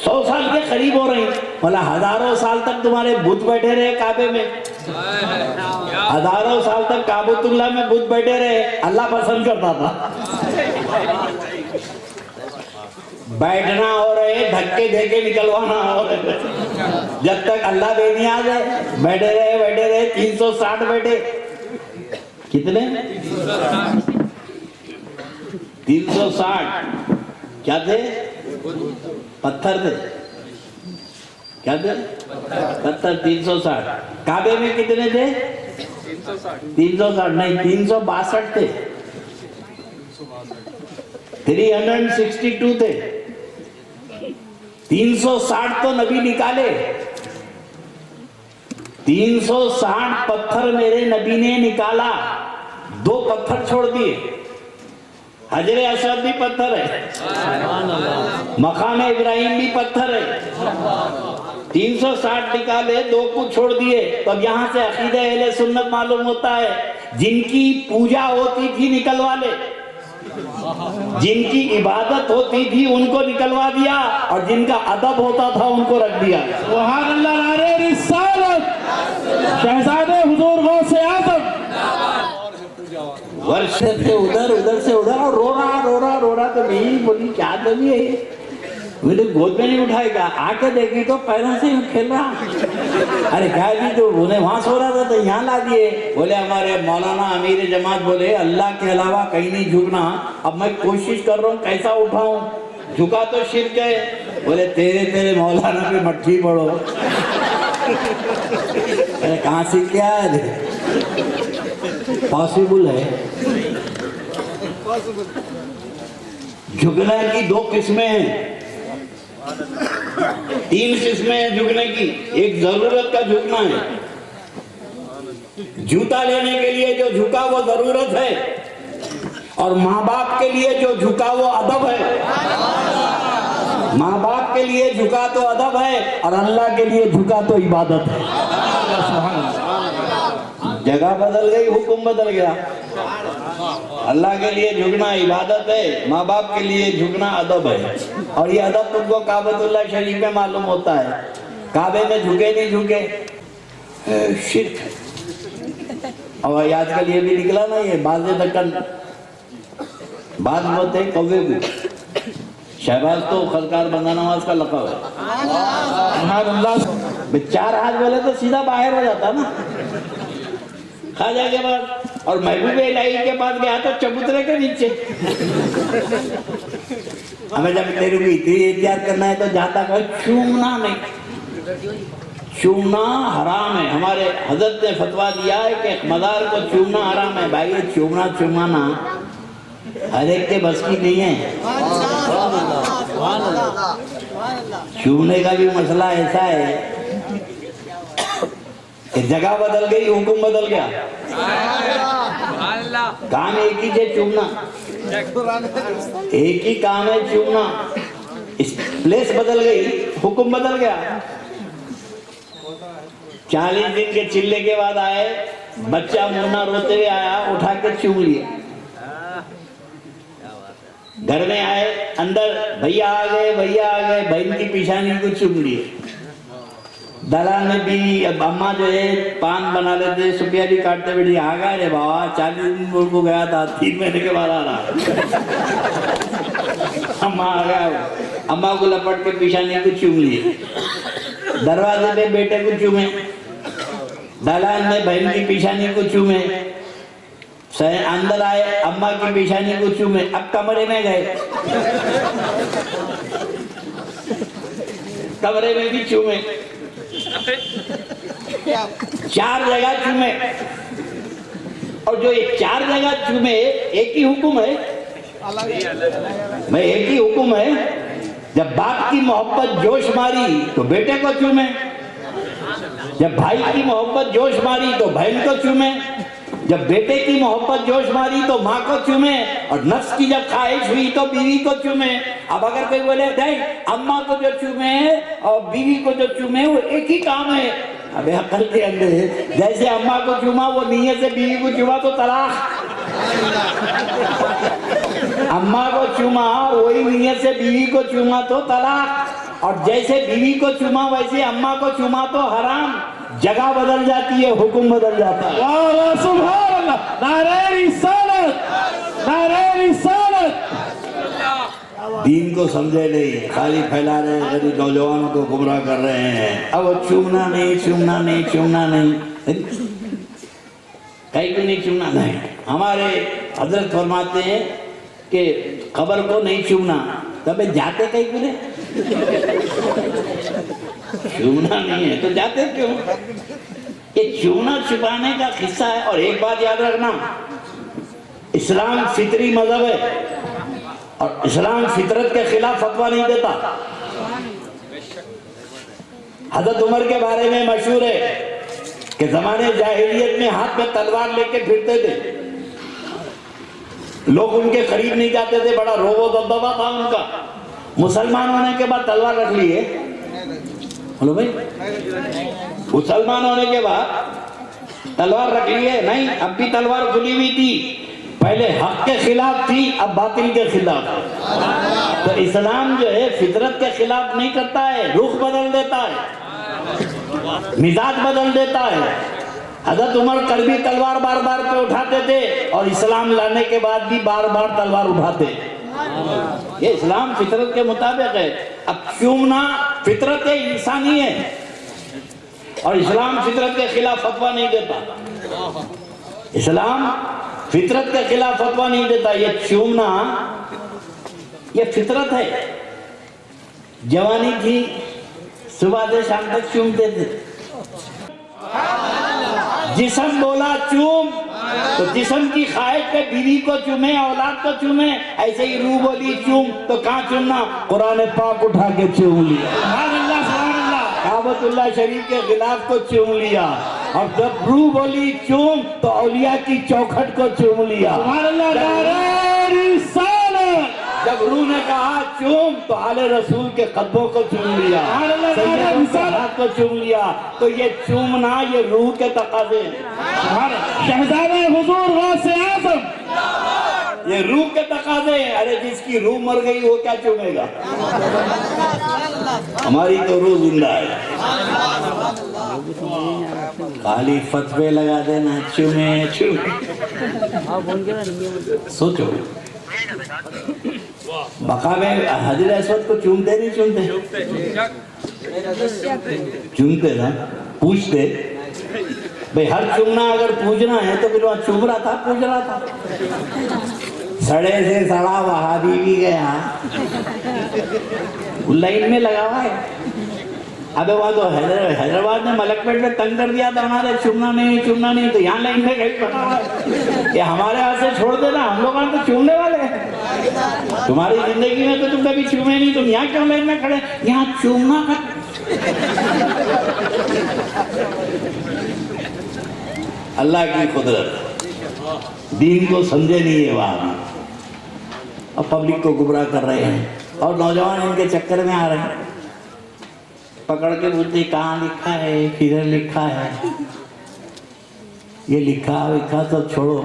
100 سال کے قریب ہو رہی. بولا ہزاروں سال تک تمہارے بت بیٹھے رہے کعبے میں، ہزاروں سال تک کعبۃ اللہ میں بت بیٹھے رہے. اللہ پسند کرتا تھا. بیٹھنا ہو رہے، دھکے دے کے نکلوانا ہو رہے. جب تک اللہ بے نیاز ہے بیٹھے رہے 360 بیٹھے. کتنے؟ 360. کیا تھے؟ پتھر تھے. کیا تھے؟ پتھر. 360. کعبے میں کتنے تھے؟ 360 نہیں 362 تھے. 362 تھے. 360 تو نبی نکالے. 360 پتھر میرے نبی نے نکالا. 2 پتھر چھوڑ دیے. حجر اسود بھی پتھر ہے، مقام ابراہیم بھی پتھر ہے. 360 نکالے، 2 کو چھوڑ دیے. تو اب یہاں سے عقیدہ اہل سنت معلوم ہوتا ہے. جن کی پوجا ہوتی تھی نکلوا لے، جن کی عبادت ہوتی تھی ان کو نکلوا دیا، اور جن کا ادب ہوتا تھا ان کو رکھ دیا. سبحان اللہ. نعرہ رسالت شہزادے حضور غوث اعظم ورشے سے ادھر سے ادھر، اور رو رہا. تو نہیں بولی کیا دمی ہے یہ؟ مجھے گود میں نہیں اٹھائے گا. آ کے دیکھی تو پیروں سے کھیل رہا. ارے کیا جی تو انہیں وہاں سو رہا تھا تو یہاں لا دیے. بولے ہمارے مولانا امیر جماعت بولے اللہ کے علاوہ کہیں نہیں جھکنا. اب میں کوشش کر رہا ہوں کیسا اٹھاؤں، جھکا تو شرک ہے. بولے تیرے مولانا پہ مٹھی پڑو. ارے کہاں سیکھ کے آئے؟ پاسبل ہے. جھکنے کی 2 قسمیں ہیں، 3 قسمیں ہیں جھکنے کی. ایک ضرورت کا جھکنا ہے. جوتا لینے کے لیے جو جھکا وہ ضرورت ہے، اور ماں باپ کے لیے جو جھکا وہ ادب ہے. ماں باپ کے لیے جھکا تو ادب ہے، اور اللہ کے لیے جھکا تو عبادت ہے. جگہ بدل گئی، حکم بدل گیا. اللہ کے لیے جھکنا عبادت ہے، ماں باپ کے لیے جھکنا ادب ہے. اور یہ ادب تم کو کعبۃ اللہ شریف میں معلوم ہوتا ہے. کعبے میں جھکے نہیں جھکے شرک ہے. اور آج کل یہ بھی نکلا نا، یہ باز دکن بعض ہوتے ہیں کوے بھی. شہباز تو خلکار بندہ نواز کا لقب ہے. سبحان اللہ. 4 ہاتھ بولے تو سیدھا باہر ہو جاتا نا. خواجہ کے بعد اور محبوب الہی کے بعد گیا تو چبوترے کے نیچے. ہمیں جب تیرے کو اتنی احتیاط کرنا ہے تو جاتا کہ چومنا نہیں. چومنا حرام ہے. ہمارے حضرت نے فتویٰ دیا ہے کہ مزار کو چومنا حرام ہے. بھائی یہ چومنا ہر ایک کے بس کی نہیں ہے. چومنے کا بھی مسئلہ ایسا ہے کہ جگہ بدل گئی، حکم بدل گیا. کام ایک ہی ہے چومنا، ایک ہی کام ہے چومنا. پلیس بدل گئی، حکم بدل گیا. 40 دن کے چلے کے بعد آئے، بچہ منا روتے ہوئے آیا، اٹھا کے چوم لیا. گھر میں آئے، اندر بھیا آ گئے، بہن کی پیشانی کو چوم لیے. دلان میں بھی اب اماں جو ہے پان بنا لیتے، سپیا بھی کاٹتے بیٹھی. آ گئے رے بابا 40 دن کو گیا تھا، 3 مہینے کے بعد آ رہا. اماں آ گیا، اماں کو لپٹ کے پیشانی کو چوم لیے. دروازے پہ بیٹے کو چومے، دلان میں بہن کی پیشانی کو چومے. اندر آئے، اماں کی پیشانی کو چومے. اب کمرے میں گئے، کمرے میں بھی چومے. 4 جگہ چومے. اور جو یہ 4 جگہ چومے ایک ہی حکم ہے میں ایک ہی حکم ہے جب باپ کی محبت جوش ماری تو بیٹے کو چومے جب بھائی کی محبت جوش ماری تو بہن کو چومے جب بیٹے کی محبت جوش ماری تو ماں کو چومے اور نفس کی جب خواہش ہوئی تو بیوی کو چومے اب اگر کوئی بولے دیکھ اماں کو جو چومے اور بیوی کو جو چومے وہ ایک ہی کام ہے ابے عقل کے اندر جیسے اماں کو چوما وہ نیت سے بیوی کو چوما تو طلاق اماں کو چوما وہی نیت سے بیوی کو چوما تو طلاق اور جیسے بیوی کو چوما ویسے اماں کو چوما تو حرام جگہ بدل جاتی ہے حکم بدل جاتا ہے واہ سبحان اللہ نعرہ رسالت نعرہ رسالت دین کو سمجھے نہیں خالی پھیلا رہے ہیں غریب نوجوانوں کو گمراہ کر رہے ہیں اب وہ چومنا نہیں چومنا نہیں چومنا نہیں کہیں کو نہیں چومنا نہیں ہمارے حضرت فرماتے ہیں کہ قبر کو نہیں چومنا تب جاتے کہیں کو نہیں چومنا نہیں ہے تو جاتے کیوں یہ چومنا چھپانے کا قصہ ہے اور ایک بات یاد رکھنا اسلام فطری مذہب ہے اور اسلام فطرت کے خلاف فتویٰ نہیں دیتا حضرت عمر کے بارے میں مشہور ہے کہ زمانے جاہلیت میں ہاتھ میں تلوار لے کے پھرتے تھے لوگ ان کے قریب نہیں جاتے تھے بڑا روب و دبدبا تھا ان کا مسلمان ہونے کے بعد تلوار رکھ لیے ہلو بھائی مسلمان ہونے کے بعد تلوار رکھ لیے نہیں اب بھی تلوار کھلی ہوئی تھی پہلے حق کے خلاف تھی اب باطل کے خلاف تو اسلام جو ہے فطرت کے خلاف نہیں کرتا ہے رخ بدل دیتا ہے مزاج بدل دیتا ہے حضرت عمر کڑوی تلوار بار بار پہ اٹھاتے تھے اور اسلام لانے کے بعد بھی بار بار تلوار اٹھاتے یہ اسلام فطرت کے مطابق ہے اب چومنا فطرت انسانی ہے اور اسلام فطرت کے خلاف فتویٰ نہیں دیتا اسلام فطرت کے خلاف فتویٰ نہیں دیتا یہ چومنا یہ فطرت ہے جوانی تھی صبح سے شام تک چومتے تھے جسم بولا چوم تو جسم کی خواہش پہ بیوی کو چومے اولاد کو چومے ایسے ہی روح بولی چوم تو کہاں چومنا قرآن پاک اٹھا کے چوم لیا سبحان اللہ کعبۃ اللہ شریف کے غلاف کو چوم لیا اور جب روح بولی چوم تو اولیاء کی چوکھٹ کو چوم لیا سبحان اللہ نعرہ رسالت جب روح نے کہا چوم تو آل رسول کے قدموں کو چوم لیا سیدوں کے ہاتھ کو چوم لیا تو یہ چومنا یہ روح کے تقاضے شہزادہ حضور غوث اعظم یہ روح کے تقاضے ہیں ارے جس کی روح مر گئی وہ کیا چومے گا ہماری تو روح زندہ ہے خالی فتوے لگا دینا چومے سوچو مقام حجر اسود کو چومتے نہیں چومتے نا پوچھتے بھئی ہر چومنا اگر پوچھنا ہے تو پھر وہاں چوم رہا تھا پوچھ رہا تھا سڑے سے سڑا وہابی بھی گیا لائن میں لگا ہوا ہے ابے وہاں تو حیدرآباد نے ملک پیٹ میں تنگ کر دیا تھا ہمارے چومنا نہیں تو یہاں لائن میں کہیں بنا ہوا ہے کہ ہمارے ہاتھ سے چھوڑ دینا ہم لوگ تو چومنے والے ہیں تمہاری زندگی میں تو تم کبھی چومے نہیں تم یہاں کیوں لائن میں کھڑے یہاں چومنا اللہ کی قدرت دین کو سمجھے نہیں ہے وہاں اب پبلک کو گمراہ کر رہے ہیں اور نوجوان ان کے چکر میں آ رہے ہیں پکڑ کے بولتے کہاں لکھا ہے کدھر لکھا ہے یہ لکھا سب چھوڑو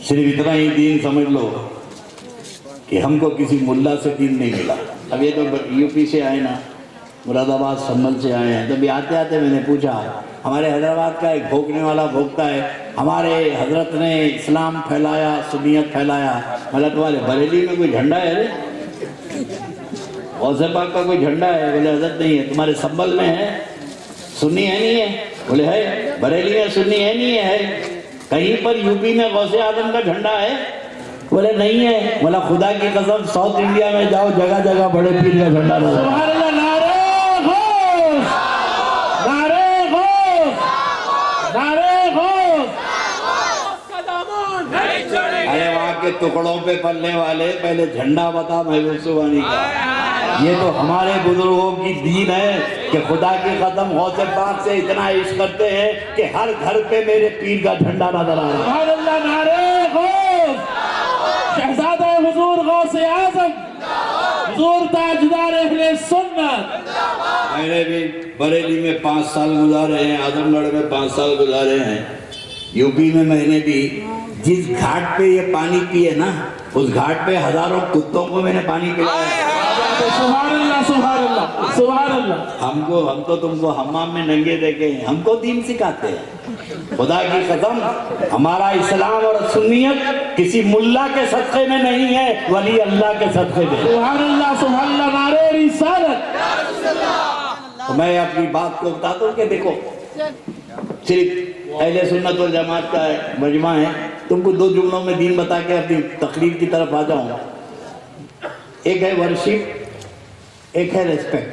صرف اتنا ہی دین سمجھ لو کہ ہم کو کسی ملا سے دین نہیں ملا اب یہ تو یو پی سے آئے نا مراد آباد سنبھل سے آئے ہیں جب آتے آتے میں نے پوچھا ہمارے حیدرآباد کا ایک بھوکنے والا بھوکتا ہے ہمارے حضرت نے اسلام پھیلایا سنیت پھیلایا مطلب تمہارے بریلی میں کوئی جھنڈا ہے رے غوث پاک کا کوئی جھنڈا ہے بولے حضرت نہیں ہے تمہارے سنبھل میں ہے سنی ہے نہیں ہے بولے ہے بریلی میں سنی ہے نہیں ہے کہیں پر یو پی میں غوث اعظم کا جھنڈا ہے بولے نہیں ہے بولا خدا کی قسم ساؤتھ انڈیا میں جاؤ جگہ جگہ بڑے پیر کا جھنڈا لگا کے ٹکڑوں پہ پلنے والے، پہلے جھنڈا بتا محبوب سبحانی کا۔ یہ تو ہمارے بزرگوں کی دین ہے کہ خدا کی قسم غوث پاک سے اتنا عشق کرتے ہیں کہ ہر گھر پہ میرے پیر کا جھنڈا نظر آ رہا ہے۔ سبحان اللہ، نعرہ غوث، شہزادہ حضور غوث اعظم، حضور تاجدار اہل سنت۔ میں نے بھی بریلی میں 5 سال گزارے ہیں، اعظم گڑھ میں 5 سال گزارے ہیں، یو پی میں میں نے بھی جس گھاٹ پہ یہ پانی پیے نا، اس گھاٹ پہ ہزاروں کتوں کو میں نے پانی پلایا۔ سبحان اللہ، سبحان اللہ، سبحان اللہ۔ ہم تو تم کو حمام میں ننگے دیکھے ہیں، ہم کو دین سکھاتے ہیں۔ خدا کی قسم ہمارا اسلام اور سنیت کسی ملا کے صدقے میں نہیں ہے، ولی اللہ کے صدقے میں۔ سبحان اللہ، سبحان اللہ، نعرہ رسالت۔ تو میں اپنی بات کو بتاتا ہوں کہ دیکھو، صرف اہل سنت والجماعت کا مجمع ہے، تم کو 2 جملوں میں دین بتا کے اپنی تقریر کی طرف آ جاؤں۔ ایک ہے ورشپ، ایک ہے ریسپیکٹ،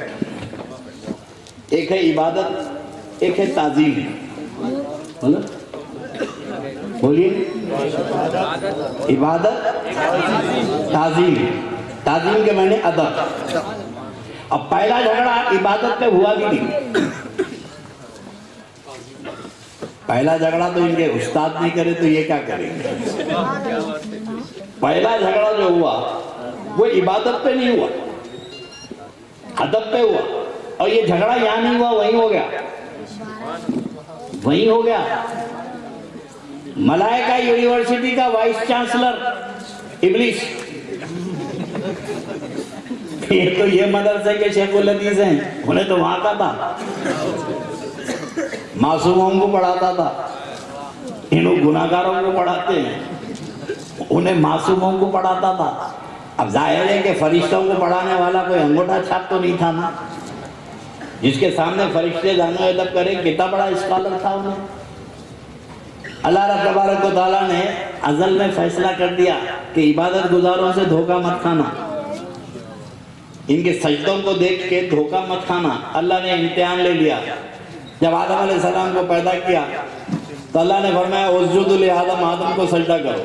ایک ہے عبادت، ایک ہے تعظیم۔ بولیے، عبادت، تعظیم۔ تعظیم کے معنی ادب۔ اب پہلا جھگڑا عبادت پہ ہوا بھی نہیں۔ پہلا جھگڑا تو ان کے استاد نہیں کرے تو یہ کیا کریں گے؟ پہلا جھگڑا جو ہوا وہ عبادت پہ نہیں ہوا، ادب پہ ہوا، اور یہ جھگڑا یہاں نہیں ہوا، وہیں ہو گیا، وہیں ہو گیا۔ ملائکہ یونیورسٹی کا وائس چانسلر ابلیس، یہ تو یہ مدرسے کے شیخ الحدیث ہیں، انہیں تو وہاں کا تھا، معصوموں کو پڑھاتا تھا، انہوں گناہگاروں کو پڑھاتے ہیں، انہیں معصوموں کو پڑھاتا تھا۔ اب ظاہر ہے کہ فرشتوں کو پڑھانے والا کوئی انگوٹھا چھاپ تو نہیں تھا نا، جس کے سامنے فرشتے دانو ادب کریں، کتنا بڑا اسکالر تھا انہیں۔ اللہ رب تبارک و تعالیٰ نے ازل میں فیصلہ کر دیا کہ عبادت گزاروں سے دھوکہ مت کھانا، ان کے سجدوں کو دیکھ کے دھوکہ مت کھانا۔ اللہ نے امتحان لے لیا۔ جب آدم علیہ السلام کو پیدا کیا تو اللہ نے فرمایا اسجدوا لآدم، آدم کو سجدہ کرو۔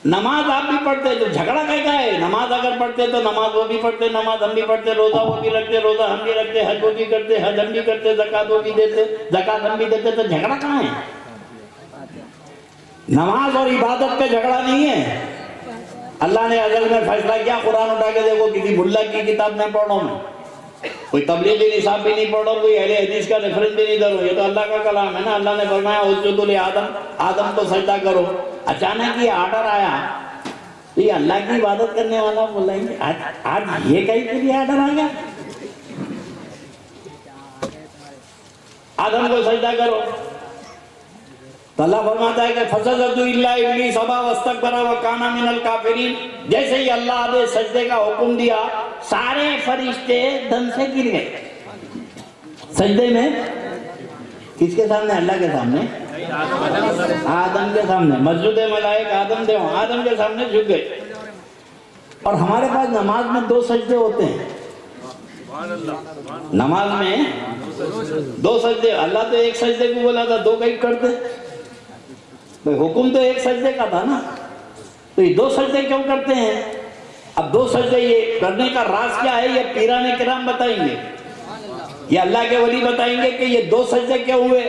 نماز آپ بھی پڑھتے تو جھگڑا کیا ہے؟ نماز اگر پڑھتے تو نماز وہ بھی پڑھتے، نماز ہم بھی پڑھتے، روزہ وہ بھی رکھتے، روزہ ہم بھی رکھتے، حج وہ بھی کرتے، حج ہم بھی کرتے، زکوٰۃ وہ بھی دیتے، زکوٰۃ ہم بھی دیتے، تو جھگڑا کہاں ہے؟ نماز اور عبادت پہ جھگڑا نہیں ہے۔ اللہ نے ازل میں فیصلہ کیا، قرآن اٹھا کے دیکھو، کسی ملا کی کتاب نہیں پڑھو، میں کوئی تبلیغی نصاب بھی نہیں پڑھو، کوئی اہل حدیث کا ریفرنس بھی نہیں کرو، یہ تو اللہ کا کلام ہے نا۔ اللہ نے فرمایا اسجدوا لآدم، آدم کو سجدہ کرو۔ اچانک یہ آرڈر آیا، یہ اللہ کی عبادت کرنے والا بولیں گے آج یہ کہیں کے لیے آرڈر آ گیا، آدم کو سجدہ کرو۔ تو اللہ فرماتا ہے کہ فسجدوا الا ابلیس ابا واستکبر وکان من الکافرین۔ جیسے ہی اللہ نے سجدے کا حکم دیا، سارے فرشتے دم سے گر گئے سجدے میں۔ کس کے سامنے؟ اللہ کے سامنے، آدم کے سامنے۔ مسجد ملائک آدم دے، آدم کے سامنے جھک گئے۔ اور ہمارے پاس نماز میں 2 سجدے ہوتے ہیں، نماز میں 2 سجدے۔ اللہ تو ایک سجدے کو بولا تھا، 2 کہیں کرتے، حکم تو ایک سجدے کا تھا نا، تو یہ 2 سجدے کیوں کرتے ہیں؟ اب 2 سجدے یہ کرنے کا راز کیا ہے، یہ پیران کرام بتائیں گے، یہ اللہ کے ولی بتائیں گے کہ یہ 2 سجدے کیوں ہوئے۔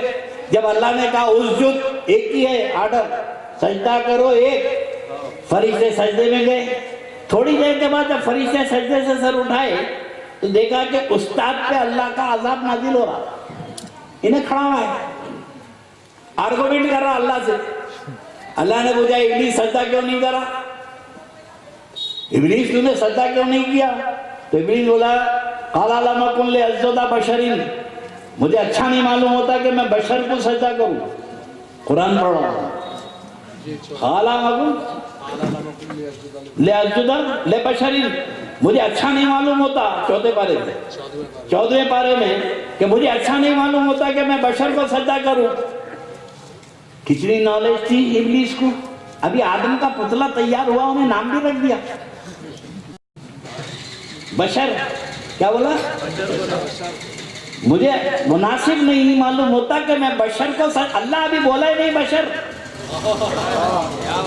جب اللہ نے کہا اسجد، ایک ہی ہے آرڈر، سجدہ کرو ایک، فرشتے سجدے میں گئے۔ تھوڑی دیر کے بعد جب فرشتے سجدے سے سر اٹھائے تو دیکھا کہ استاد پہ اللہ کا عذاب نازل ہو رہا، انہیں کھڑا ہوا ہے، آرگومنٹ کر رہا اللہ سے۔ اللہ نے پوچھا ابلیس سجدہ کیوں نہیں کرا؟ ابلیس تم نے سجدہ کیوں نہیں کیا؟ تو ابلیس بولا قال لم اکن لاسجد بشر، مجھے اچھا نہیں معلوم ہوتا کہ میں بشر کو سجدہ کروں۔ قرآن پڑھ رہا ہوں، قال لم اکن لاسجد لبشر، مجھے اچھا نہیں معلوم ہوتا، 14 پارے میں، 14ویں پارے میں، کہ مجھے اچھا نہیں معلوم ہوتا کہ میں بشر کو سجدہ کروں۔ کتنی نالج تھی ابلیس کو، ابھی آدم کا پتلا تیار ہوا، انہیں نام بھی رکھ دیا بشر۔ کیا بولا؟ مجھے مناسب نہیں معلوم ہوتا کہ میں بشر کو اللہ ابھی بولا ہی نہیں بشر،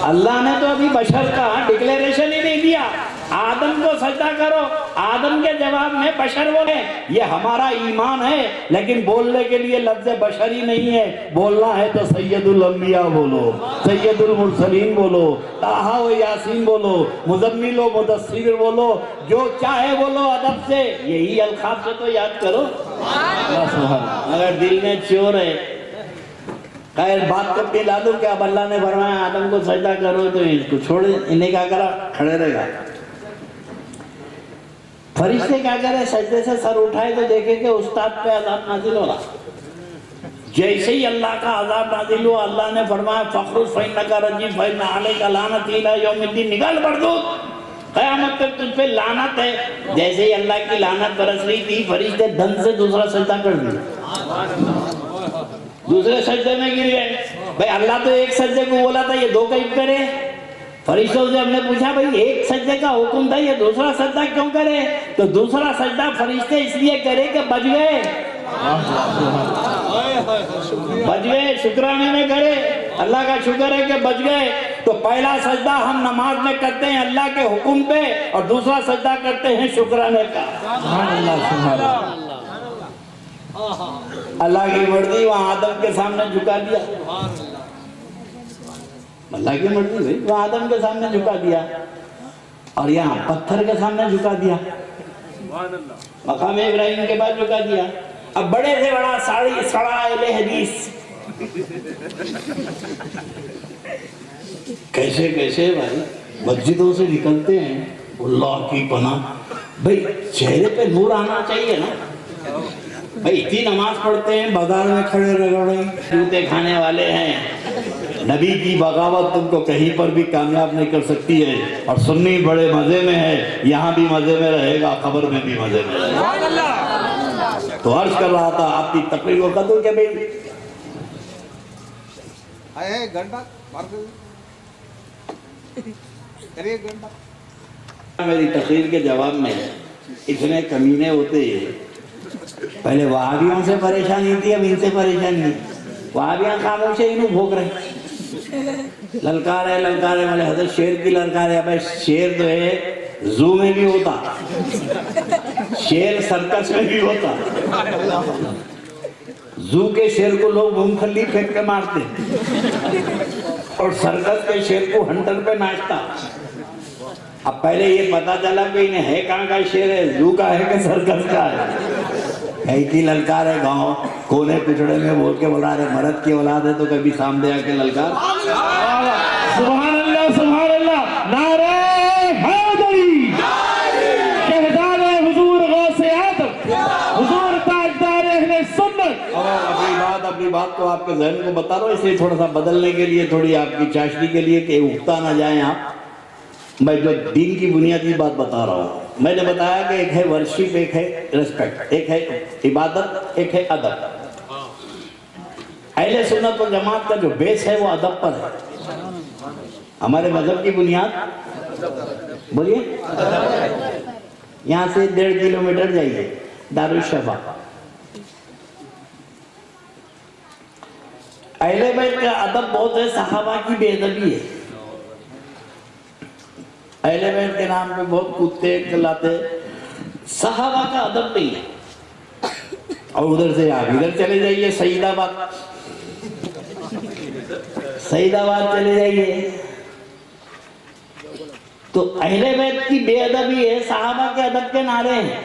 اللہ نے تو ابھی بشر کا ڈکلیریشن ہی نہیں دیا، آدم کو سجدہ کرو، آدم کے جواب میں بشر بولے، یہ ہمارا ایمان ہے، لیکن بولنے کے لیے لفظ بشر ہی نہیں ہے، بولنا ہے تو سید الانبیاء بولو، سید المرسلین بولو، طٰہٰ و یاسین بولو، مزمل و مدثر بولو، جو چاہے بولو ادب سے، یہی القاب سے تو یاد کرو۔ اگر دل میں چور ہے، خیر بات کو پلا دوں کہ اب اللہ نے فرمایا آدم کو سجدہ کرو تو اس کو چھوڑے، انہیں کیا کرا؟ کھڑے رہ گا۔ فرشتے کیا کرے؟ سجدے سے سر اٹھائے تو دیکھے کہ استاد پہ عذاب نازل ہو رہا۔ جیسے ہی اللہ کا عذاب نازل ہوا، اللہ نے فرمایا فَخْرُجْ فَإِنَّكَ رَجِيمٌ فَإِنَّ عَلَيْكَ لَعْنَتِي إِلَىٰ یَوْمِ الدِّینِ، نکال مردود، قیامت تک تجھ پہ لعنت ہے۔ جیسے ہی اللہ کی لعنت برس رہی تھی، فرشتے دھن سے دوسرا سجدہ کر دیا، دوسرے سجدے میں گر گئے۔ بھائی اللہ تو ایک سجدے کو بولا تھا، یہ دو کیوں کرے؟ فرشتوں سے ہم نے پوچھا بھائی ایک سجدے کا حکم تھا، یہ دوسرا سجدہ کیوں کرے؟ تو دوسرا سجدہ فرشتے اس لیے کرے کہ بچ گئے، بچ گئے، شکرانے میں کرے، اللہ کا شکر ہے کہ بچ گئے۔ تو پہلا سجدہ ہم نماز میں کرتے ہیں اللہ کے حکم پہ، اور دوسرا سجدہ کرتے ہیں شکرانے کا۔ اللہ کی مرضی وہاں آدم کے سامنے جھکا دیا، اللہ کی مرضی ہوئی وہاں آدم کے سامنے جھکا دیا، اور یہاں پتھر کے سامنے جھکا دیا، مقام ابراہیم کے بعد جھکا دیا۔ اب بڑے سے بڑا سڑا اہل حدیث کیسے کیسے بھائی مسجدوں سے نکلتے ہیں، اللہ کی پناہ، بھائی چہرے پہ نور آنا چاہیے نا۔ بھائی اتنی نماز پڑھتے ہیں، بازار میں کھڑے رگڑے جوتے کھانے والے ہیں، نبی کی بغاوت تم کو کہیں پر بھی کامیاب نہیں کر سکتی ہے، اور سنی بڑے مزے میں ہے، یہاں بھی مزے میں رہے گا، قبر میں بھی مزے میں رہے گا۔ تو عرض کر رہا تھا آپ کی تقریر کو قدر کہ بھائی میری تقریر کے جواب میں اتنے کمینے ہوتے ہیں، پہلے وہابیوں سے پریشانی تھی، اب ان سے پریشانی۔ وہابیاں خاموش ہے، انہوں بھوک رہے، للکار ہے مولے حضرت شیر کی للکار ہے۔ بھائی شیر جو ہے زو میں بھی ہوتا، شیر سرکس میں بھی ہوتا، زو کے شیر کو لوگ مونگ پھلی پھینک کے مارتے، اور سرکس کے شیر کو ہنٹر پہ ناچتا۔ اب پہلے یہ پتا چلا کہ انہیں ہے کہاں کا شیر ہے، زو کا ہے کہ سرکس کا ہے۔ ایتی للکار ہے گاؤں کونے پچھڑے میں بول کے بولا رہے مرد کی اولاد ہے تو کبھی سامنے آ کے للکار۔ سبحان اللہ سبحان اللہ، نعرہ حیدری، شہزاد حضور غوث اعظم، حضور تاجدار اہل سنت۔ اپنی بات کو آپ کے ذہن کو بتا رہا ہوں، اسے تھوڑا سا بدلنے کے لیے، تھوڑی آپ کی چاشنی کے لیے کہ اکتا نہ جائیں آپ۔ میں جو دین کی بنیادی بات بتا رہا ہوں، میں نے بتایا کہ ایک ہے ورشپ، ایک ہے ریسپیکٹ، ایک ہے عبادت، ایک ہے ادب۔ اہل سنت والجماعت کا جو بیس ہے وہ ادب پر ہے۔ ہمارے مذہب کی بنیاد بولیے، یہاں سے 1.5 کلومیٹر جائیے دارالشفا، اہل بیت کا ادب بہت ہے، صحابہ کی بے ادبی ہے۔ اہل بیت کے نام پہ بہت کتے چلاتے، صحابہ کا ادب نہیں ہے۔ اور ادھر سے آپ ادھر چلے جائیے، سعید آباد چلے جائیے، تو اہل بیت کی بے ادبی ہے، صحابہ کے ادب کے نعرے ہیں۔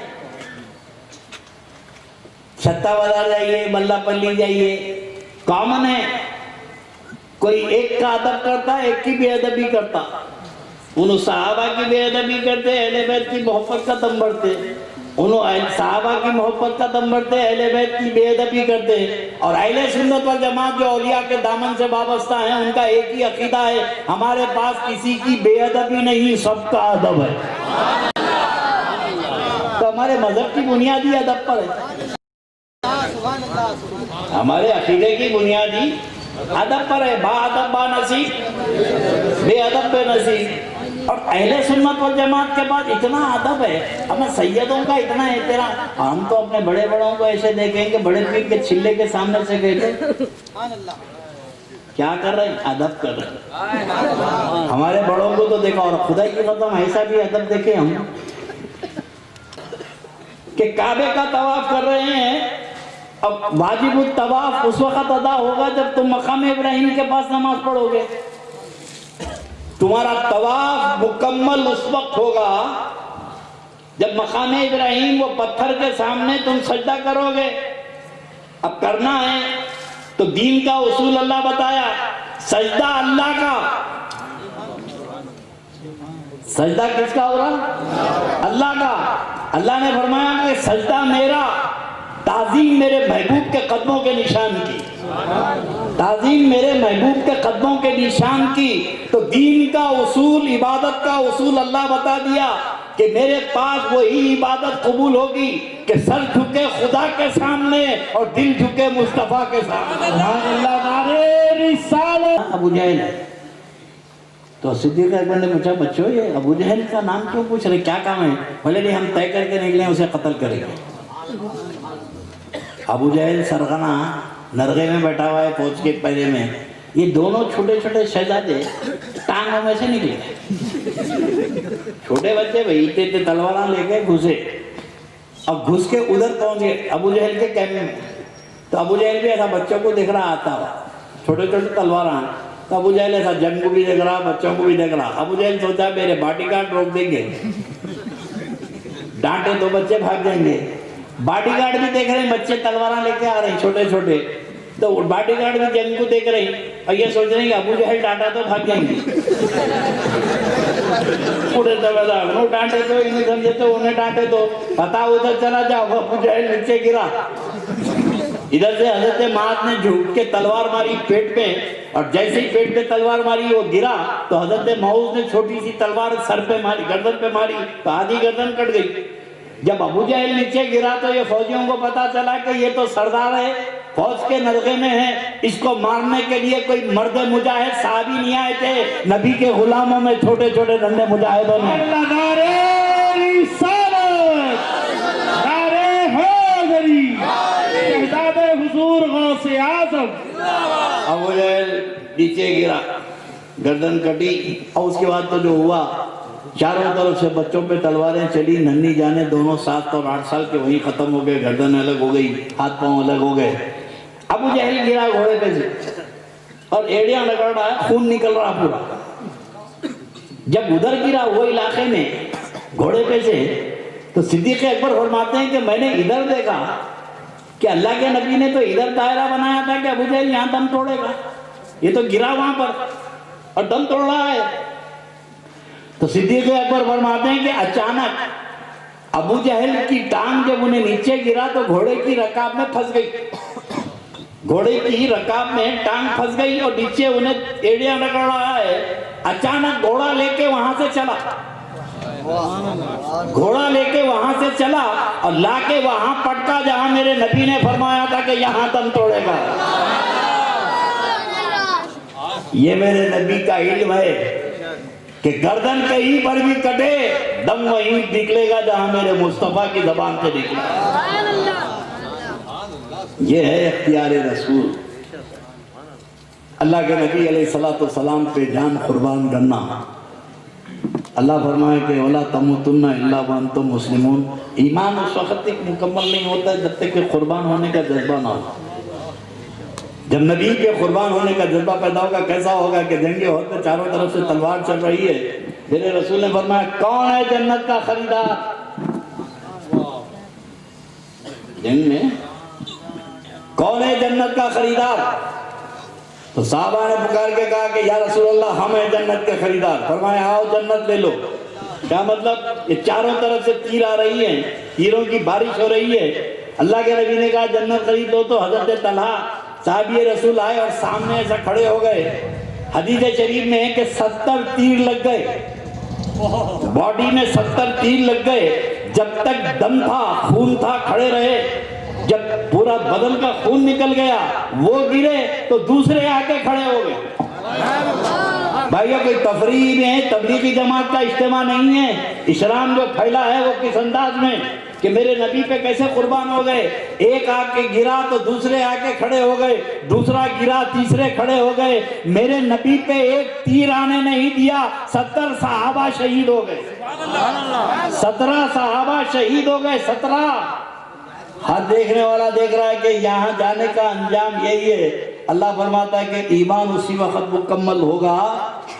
چھتا بازار جائیے، بلہ پلی جائیے، کامن ہے، کوئی ایک کا ادب کرتا، ایک کی بے ادبی کرتا۔ انہوں صحابہ کی بے ادبی کرتے، اہل بیت کی محبت کا دم بڑھتے، انہوں صحابہ کی محبت کا دم بڑھتے، اہل بیت کی بے ادبی کرتے۔ اور اہل سنت والجماعت جو اولیاء کے دامن سے وابستہ ہیں، ان کا ایک ہی عقیدہ ہے، ہمارے پاس کسی کی بے ادبی نہیں، سب کا ادب ہے۔ تو ہمارے مذہب کی بنیادی ادب پر ہے، ہمارے عقیدے کی بنیادی ادب پر ہے، با ادب با نصیب، بے ادب بے نصیب۔ اور اہل سنت والجماعت کے بعد اتنا ادب ہے، ہمیں سیدوں کا اتنا احترام۔ ہم تو اپنے بڑے بڑوں کو ایسے دیکھیں کہ بڑے پیر کے چھلے کے سامنے سے کہتے کیا کر رہے ہیں؟ ادب کر رہے ہیں. ہمارے بڑوں کو تو دیکھا، اور خدا کی قسم ایسا بھی ادب دیکھے ہم کہ کعبے کا طواف کر رہے ہیں. اب واجب الطواف اس وقت ادا ہوگا جب تم مقام ابراہیم کے پاس نماز پڑھو گے. تمہارا طواف مکمل اس وقت ہوگا جب مقام ابراہیم وہ پتھر کے سامنے تم سجدہ کرو گے. اب کرنا ہے تو دین کا اصول اللہ بتایا. سجدہ اللہ کا. سجدہ کس کا ہو رہا؟ اللہ کا. اللہ نے فرمایا کہ سجدہ میرا، تعظیم میرے محبوب کے قدموں کے نشان کی. تعظیم میرے محبوب کے قدموں کے نشان کی. تو دین کا اصول، عبادت کا اصول اللہ بتا دیا کہ میرے پاس وہی عبادت قبول ہوگی کہ سر جھکے خدا کے سامنے اور دل جھکے مصطفیٰ کے سامنے. اللہ نعرہ رسالت. ابو جہل ہے تو صدیق اکبر نے پوچھا بچوں یہ ابو جہل کا نام کیوں پوچھ رہے، کیا کام ہے؟ بولے نہیں ہم طے کر کے نکلے اسے قتل کریں گے. ابو جہل سرغنہ نرغے میں بیٹھا ہوا ہے فوج کے پہرے میں. یہ دونوں چھوٹے چھوٹے شہزادے ٹانگوں میں سے نکلے. چھوٹے بچے بھائی اتنے تلواراں لے کے گھسے. اب گھس کے ادھر پہنچ گئے ابو جہل کے کیمپ میں. تو ابو جہل بھی ایسا بچوں کو دیکھ رہا آتا ہوا، چھوٹے چھوٹے تلواراں. تو ابو جہل ایسا جنگ کو بھی دیکھ رہا، بچوں کو بھی دیکھ رہا. ابو جہل سوچا میرے باڈی گارڈ روک دیں گے، ڈانٹے تو بچے بھاگ جائیں گے. باڈی گارڈ بھی دیکھ رہے ہیں بچے تلواراں لے کے آ رہے ہیں چھوٹے چھوٹے. تو باڈی گارڈ بھی جنگ کو دیکھ رہے ہیں اور یہ سوچ رہے ہیں کہ ابو جہل ڈانٹا تو بھاگ جائیں گے. پورے انہوں ڈانٹے تو انہیں سمجھے تو انہیں ڈانٹے تو پتا ادھر چلا جاؤ. ابو جہل نیچے گرا. ادھر سے حضرت معاذ نے جھوٹ کے تلوار ماری پیٹ میں، اور جیسے ہی پیٹ پہ تلوار ماری وہ گرا تو حضرت معاذ نے چھوٹی سی تلوار سر پہ ماری، گردن پہ ماری تو آدھی گردن کٹ گئی. جب ابو جہل نیچے گرا تو یہ فوجیوں کو پتا چلا کہ یہ تو سردار ہے، فوج کے نرغے میں ہے، اس کو مارنے کے لیے کوئی مرد مجاہد صحابی نہیں آئے تھے. نبی کے غلاموں میں چھوٹے چھوٹے ننھے مجاہدوں نے اللہ نعرہ رسالت، نعرہ حیدری، شہزادہ حضور غوث اعظم. ابو جہل نیچے گرا، گردن کٹی. اور اس کے بعد تو جو ہوا، چاروں طرف سے بچوں پہ تلواریں چلی. ننھی جانے دونوں 7 اور 8 سال کے وہیں ختم ہو گئے. گردن الگ ہو گئی، ہاتھ پاؤں الگ ہو گئے. ابو جہل گرا گھوڑے پہ سے اور ایڑیاں رگڑ رہا ہے، خون نکل رہا پورا. جب ادھر گرا وہ علاقے میں گھوڑے پہ سے تو صدیق اکبر فرماتے ہیں کہ میں نے ادھر دیکھا کہ اللہ کے نبی نے تو ادھر دائرہ بنایا تھا کہ ابو جہل یہاں دم توڑے گا. یہ تو گرا وہاں پر اور دم توڑ رہا ہے. تو صدیق اکبر فرماتے ہیں کہ اچانک ابو جہل کی ٹانگ جب انہیں نیچے گرا تو گھوڑے کی رکاب میں پھنس گئی. گھوڑے کی رکاب میں ٹانگ پھنس گئی اور نیچے انہیں ایڑیاں رگڑ رہا ہے. اچانک گھوڑا لے کے وہاں سے چلا، گھوڑا لے کے وہاں سے چلا اور لا کے وہاں پٹکا جہاں میرے نبی نے فرمایا تھا کہ یہاں دم توڑے گا. یہ میرے نبی کا علم ہے کہ گردن کہیں پر بھی کٹے دم وہیں نکلے گا جہاں میرے مصطفیٰ کی زبان سے نکلے. یہ ہے اختیار رسول. اللہ کے نبی علیہ الصلوۃ والسلام پہ جان قربان کرنا. اللہ فرمائے کہ وَلَا تَمُوتُنَّ إِلَّا وَأَنْتُمْ مُسْلِمُونَ. ایمان اس وقت تک مکمل نہیں ہوتا جب تک کہ قربان ہونے کا جذبہ نہ ہو. جب نبی کے قربان ہونے کا جذبہ پیدا ہوگا کیسا ہوگا کہ جنگیں ہوتے چاروں طرف سے تلوار چل رہی ہے. میرے رسول نے فرمایا کون ہے جنت کا خریدار؟ جنگ میں کون ہے جنت کا خریدار؟ تو صحابہ نے پکار کے کہا کہ یا رسول اللہ ہم ہیں جنت کے خریدار. فرمایا آؤ جنت لے لو. کیا مطلب؟ یہ چاروں طرف سے تیر آ رہی ہیں، تیروں کی بارش ہو رہی ہے. اللہ کے نبی نے کہا جنت خرید لو. تو حضرت طلحہ صحابی رسول آئے اور سامنے ایسا کھڑے ہو گئے. حدیث شریف میں ہے کہ 70 تیر لگ گئے، باڈی میں 70 تیر لگ گئے. جب تک دم تھا، خون تھا، کھڑے رہے. جب پورا بدن کا خون نکل گیا وہ گرے تو دوسرے آ کے کھڑے ہو گئے. بھائیو کوئی تفریح میں تبلیغی جماعت کا اجتماع نہیں ہے. اسلام جو پھیلا ہے وہ کس انداز میں کہ میرے نبی پہ کیسے قربان ہو گئے. ایک آ کے گرا تو دوسرے آ کے کھڑے ہو گئے, دوسرا گرا تیسرے کھڑے ہو گئے. میرے نبی پہ ایک تیر آنے نہیں دیا, 70 صحابہ شہید ہو گئے. 17 صحابہ شہید ہو گئے, 17. ہر دیکھنے والا دیکھ رہا ہے کہ یہاں جانے کا انجام یہی ہے. اللہ فرماتا ہے کہ ایمان اسی وقت مکمل ہوگا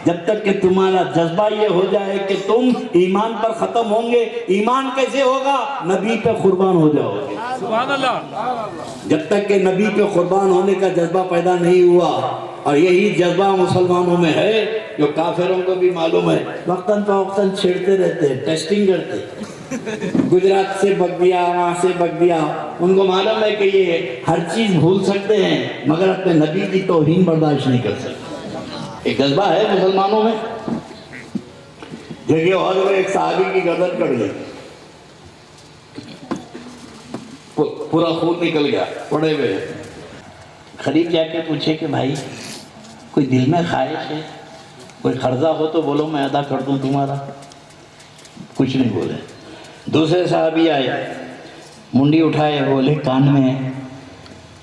جب تک کہ تمہارا جذبہ یہ ہو جائے کہ تم ایمان پر ختم ہوں گے. ایمان کیسے ہوگا؟ نبی پہ قربان ہو جاؤ گے. سبحان اللہ. جب تک کہ نبی پہ قربان ہونے کا جذبہ پیدا نہیں ہوا, اور یہی جذبہ مسلمانوں میں ہے جو کافروں کو بھی معلوم ہے, وقتاً فوقتاً چھیڑتے رہتے ہیں, ٹیسٹنگ کرتے ہیں. گجرات سے بک دیا, وہاں سے بک دیا. ان کو معلوم ہے کہ یہ ہر چیز بھول سکتے ہیں مگر اپنے نبی کی توہین برداشت نہیں کر سکتے. ایک جذبہ ہے مسلمانوں میں. جگہ اور میں ایک صحابی کی گردن کٹ گئی, پورا خون نکل گیا, پڑے ہوئے. قریب جا کے پوچھے کہ بھائی کوئی دل میں خواہش ہے, کوئی قرضہ ہو تو بولو میں ادا کر دوں تمہارا. کچھ نہیں بولے. دوسرے صحابی آئے, منڈی اٹھائے, بولے کان میں